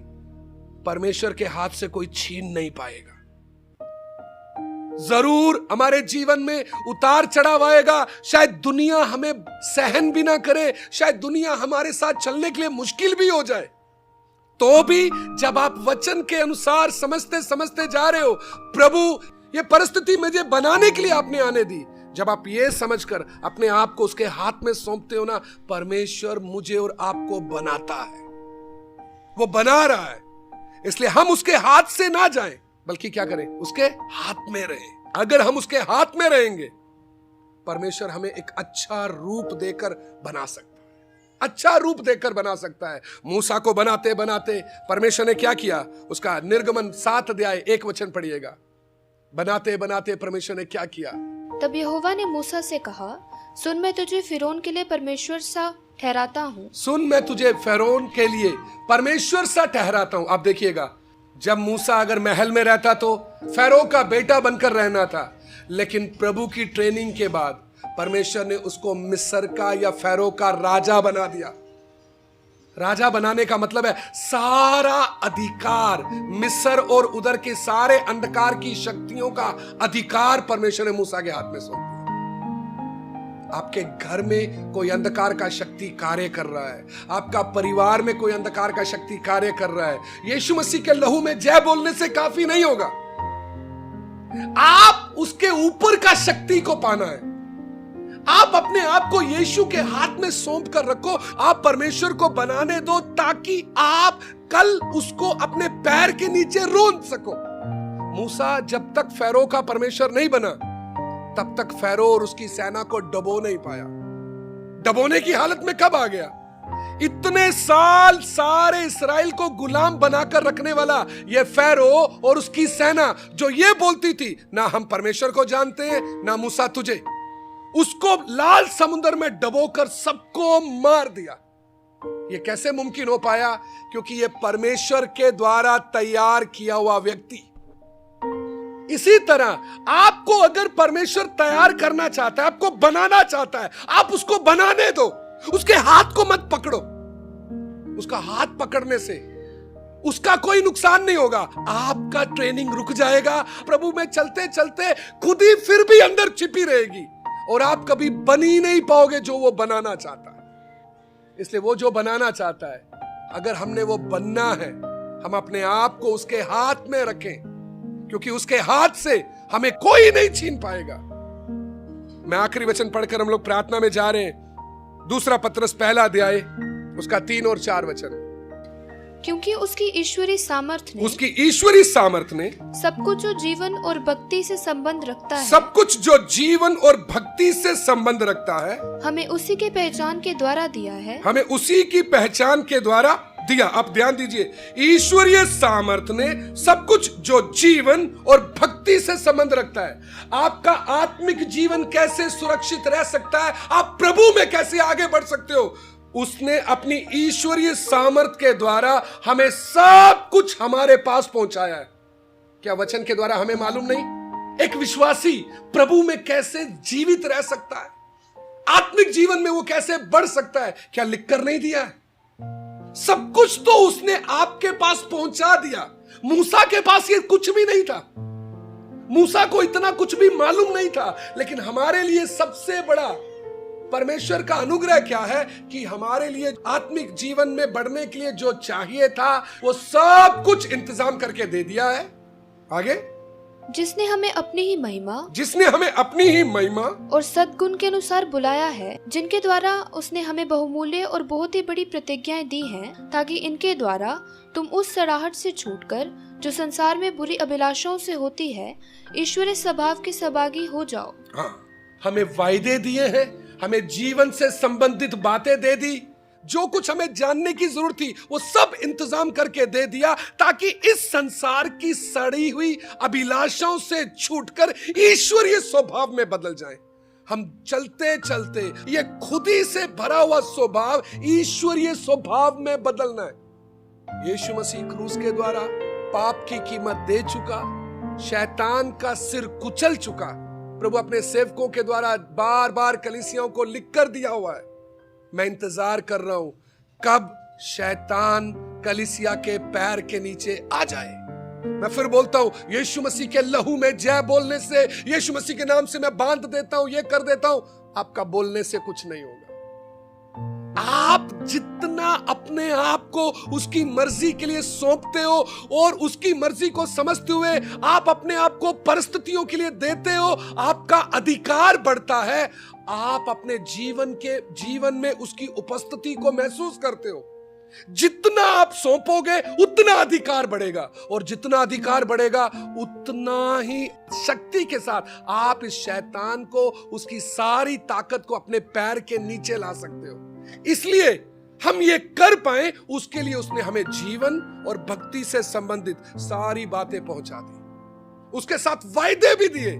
परमेश्वर के हाथ से कोई छीन नहीं पाएगा। जरूर हमारे जीवन में उतार चढ़ाव आएगा, शायद दुनिया हमें सहन भी ना करे, शायद दुनिया हमारे साथ चलने के लिए मुश्किल भी हो जाए, तो भी जब आप वचन के अनुसार समझते समझते जा रहे हो, प्रभु ये परिस्थिति मुझे बनाने के लिए आपने आने दी, जब आप ये समझकर अपने आप को उसके हाथ में सौंपते हो ना, परमेश्वर मुझे और आपको बनाता है, वो बना रहा है। इसलिए हम उसके हाथ से ना जाएं, बल्कि क्या करें, उसके हाथ में रहें। अगर हम उसके हाथ में रहेंगे, परमेश्वर हमें एक अच्छा रूप देकर बना सकता है, अच्छा रूप देकर बना सकता है। मूसा को बनाते बनाते परमेश्वर ने क्या किया, उसका निर्गमन 7 अध्याय 1 वचन पढ़िएगा। बनाते बनाते परमेश्वर ने क्या किया? तब यहोवा ने मूसा से कहा, सुन मैं तुझे फिरौन के लिए परमेश्वर सा ठहराता हूँ। सुन मैं तुझे फिरौन के लिए परमेश्वर सा ठहराता हूँ। अब देखिएगा, जब मूसा अगर महल में रहता तो फैरो का बेटा बनकर रहना था, लेकिन प्रभु की ट्रेनिंग के बाद परमेश्वर ने उसको मिस्र का या फैरो का राजा बना दिया। राजा बनाने का मतलब है सारा अधिकार, मिस्र और उधर के सारे अंधकार की शक्तियों का अधिकार परमेश्वर ने मूसा के हाथ में सौंप दिया। आपके घर में कोई अंधकार का शक्ति कार्य कर रहा है, आपका परिवार में कोई अंधकार का शक्ति कार्य कर रहा है, यीशु मसीह के लहू में जय बोलने से काफी नहीं होगा। आप उसके ऊपर का शक्ति को पाना है। आप अपने आप को यीशु के हाथ में सौंप कर रखो, आप परमेश्वर को बनाने दो, ताकि आप कल उसको अपने पैर के नीचे रोंद सको। मूसा जब तक फैरो का परमेश्वर नहीं बना, तब तक फैरो और उसकी सेना को डबो नहीं पाया। डबोने की हालत में कब आ गया? इतने साल सारे इस्राएल को गुलाम बनाकर रखने वाला ये फैरो और उसकी सेना, जो ये बोलती थी ना हम परमेश्वर को जानते हैं ना मूसा तुझे, उसको लाल समुद्र में डबोकर सबको मार दिया। ये कैसे मुमकिन हो पाया? क्योंकि ये परमेश्वर के द्वारा तैयार किया हुआ व्यक्ति। इसी तरह आपको अगर परमेश्वर तैयार करना चाहता है, आपको बनाना चाहता है, आप उसको बनाने दो, उसके हाथ को मत पकड़ो। उसका हाथ पकड़ने से उसका कोई नुकसान नहीं होगा, आपका ट्रेनिंग रुक जाएगा, प्रभु में चलते चलते खुद ही फिर भी अंदर छिपी रहेगी और आप कभी बन ही नहीं पाओगे जो वो बनाना चाहता है। इसलिए वो जो बनाना चाहता है, अगर हमने वो बनना है, हम अपने आप को उसके हाथ में रखें, क्योंकि उसके हाथ से हमें कोई नहीं छीन पाएगा। मैं आखिरी वचन पढ़कर हम लोग प्रार्थना में जा रहे हैं। 2 पत्रस पहला अध्याय उसका 3 और 4 वचन। क्योंकि उसकी ईश्वरी सामर्थ्य ने सब कुछ जो जीवन और भक्ति से संबंध रखता है, सब कुछ जो जीवन और भक्ति से संबंध रखता है, हमें उसी के पहचान के द्वारा दिया है। हमें उसी की पहचान के द्वारा दिया। अब ध्यान दीजिए, ईश्वरीय सामर्थ्य ने सब कुछ जो जीवन और भक्ति से संबंध रखता है। आपका आत्मिक जीवन कैसे सुरक्षित रह सकता है, आप प्रभु में कैसे आगे बढ़ सकते हो, उसने अपनी ईश्वरीय सामर्थ के द्वारा हमें सब कुछ हमारे पास पहुंचाया है। क्या वचन के द्वारा हमें मालूम नहीं? एक विश्वासी प्रभु में कैसे जीवित रह सकता है, आत्मिक जीवन में वो कैसे बढ़ सकता है, क्या लिखकर नहीं दिया है? सब कुछ तो उसने आपके पास पहुंचा दिया। मूसा के पास ये कुछ भी नहीं था, मूसा को इतना कुछ भी मालूम नहीं था, लेकिन हमारे लिए सबसे बड़ा परमेश्वर का अनुग्रह क्या है कि हमारे लिए आत्मिक जीवन में बढ़ने के लिए जो चाहिए था वो सब कुछ इंतजाम करके दे दिया है। आगे, जिसने हमें अपनी ही महिमा और सद्गुण के अनुसार बुलाया है, जिनके द्वारा उसने हमें बहुमूल्य और बहुत ही बड़ी प्रतिज्ञाएं दी हैं, ताकि इनके द्वारा तुम उस सड़ाहट से छूटकर जो संसार में बुरी अभिलाषाओं से होती है, ईश्वरीय स्वभाव के सहभागी हो जाओ। हाँ, हमें वायदे दिए हैं, हमें जीवन से संबंधित बातें दे दी, जो कुछ हमें जानने की जरूरत थी वो सब इंतजाम करके दे दिया, ताकि इस संसार की सड़ी हुई अभिलाषाओं से छूटकर ईश्वरीय स्वभाव में बदल जाएं। हम चलते चलते ये खुदी से भरा हुआ स्वभाव ईश्वरीय स्वभाव में बदलना है। यीशु मसीह क्रूस के द्वारा पाप की कीमत दे चुका, शैतान का सिर कुचल चुका। प्रभु अपने सेवकों के द्वारा बार बार कलीसियाओं को लिख कर दिया हुआ है। मैं इंतजार कर रहा हूं कब शैतान कलीसिया के पैर के नीचे आ जाए। मैं फिर बोलता हूं, यीशु मसीह के लहू में जय बोलने से, यीशु मसीह के नाम से मैं बांध देता हूं, ये कर देता हूं, आपका बोलने से कुछ नहीं होगा। आप जितना अपने आप को उसकी मर्जी के लिए सौंपते हो और उसकी मर्जी को समझते हुए आप अपने आप को परिस्थितियों के लिए देते हो, आपका अधिकार बढ़ता है। आप अपने जीवन में उसकी उपस्थिति को महसूस करते हो। जितना आप सौंपोगे उतना अधिकार बढ़ेगा, और जितना अधिकार बढ़ेगा उतना ही शक्ति के साथ आप इस शैतान को, उसकी सारी ताकत को अपने पैर के नीचे ला सकते हो। इसलिए हम ये कर पाए, उसके लिए उसने हमें जीवन और भक्ति से संबंधित सारी बातें पहुंचा दी, उसके साथ वायदे भी दिए।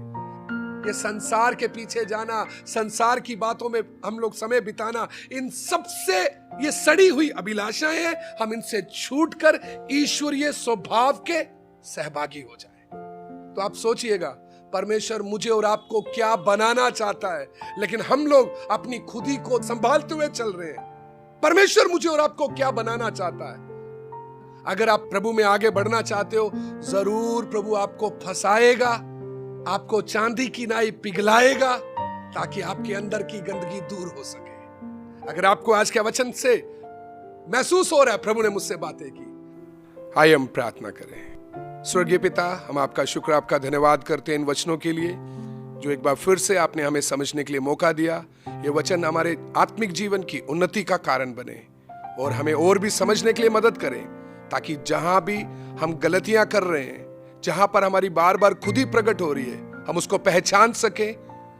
ये संसार के पीछे जाना, संसार की बातों में हम लोग समय बिताना, इन सबसे ये सड़ी हुई अभिलाषाएं हैं। हम इनसे छूटकर ईश्वरीय स्वभाव के सहभागी हो जाएं। तो आप सोचिएगा, परमेश्वर मुझे और आपको क्या बनाना चाहता है, लेकिन हम लोग अपनी खुदी को संभालते हुए चल रहे हैं। परमेश्वर मुझे और आपको क्या बनाना चाहता है। अगर आप प्रभु में आगे बढ़ना चाहते हो, जरूर प्रभु आपको फंसाएगा, आपको चांदी की नाई पिघलाएगा, ताकि आपके अंदर की गंदगी दूर हो सके। अगर आपको आज के वचन से महसूस हो रहा है प्रभु ने मुझसे बातें की, आइए हम प्रार्थना करें। स्वर्गीय पिता, हम आपका शुक्र, आपका धन्यवाद करते हैं इन वचनों के लिए जो एक बार फिर से आपने हमें समझने के लिए मौका दिया। ये वचन हमारे आत्मिक जीवन की उन्नति का कारण बने और हमें और भी समझने के लिए मदद करें, ताकि जहां भी हम गलतियां कर रहे हैं, जहां पर हमारी बार बार खुद ही प्रकट हो रही है, हम उसको पहचान सकें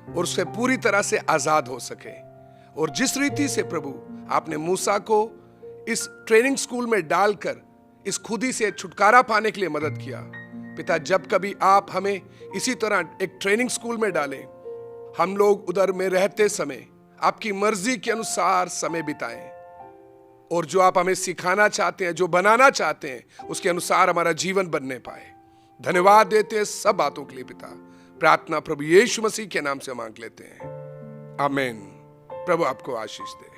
और उससे पूरी तरह से आजाद हो सकें। और जिस रीति से प्रभु आपने मूसा को इस ट्रेनिंग स्कूल में डालकर इस खुदी से छुटकारा पाने के लिए मदद किया, पिता, जब कभी आप हमें इसी तरह एक ट्रेनिंग स्कूल में डालें, हम लोग उधर में रहते समय आपकी मर्जी के अनुसार समय बिताएं, और जो आप हमें सिखाना चाहते हैं, जो बनाना चाहते हैं, उसके अनुसार हमारा जीवन बनने पाए। धन्यवाद देते हैं सब बातों के लिए पिता। प्रार्थना प्रभु यीशु मसीह के नाम से मांग लेते हैं, आमीन। प्रभु आपको आशीष दे।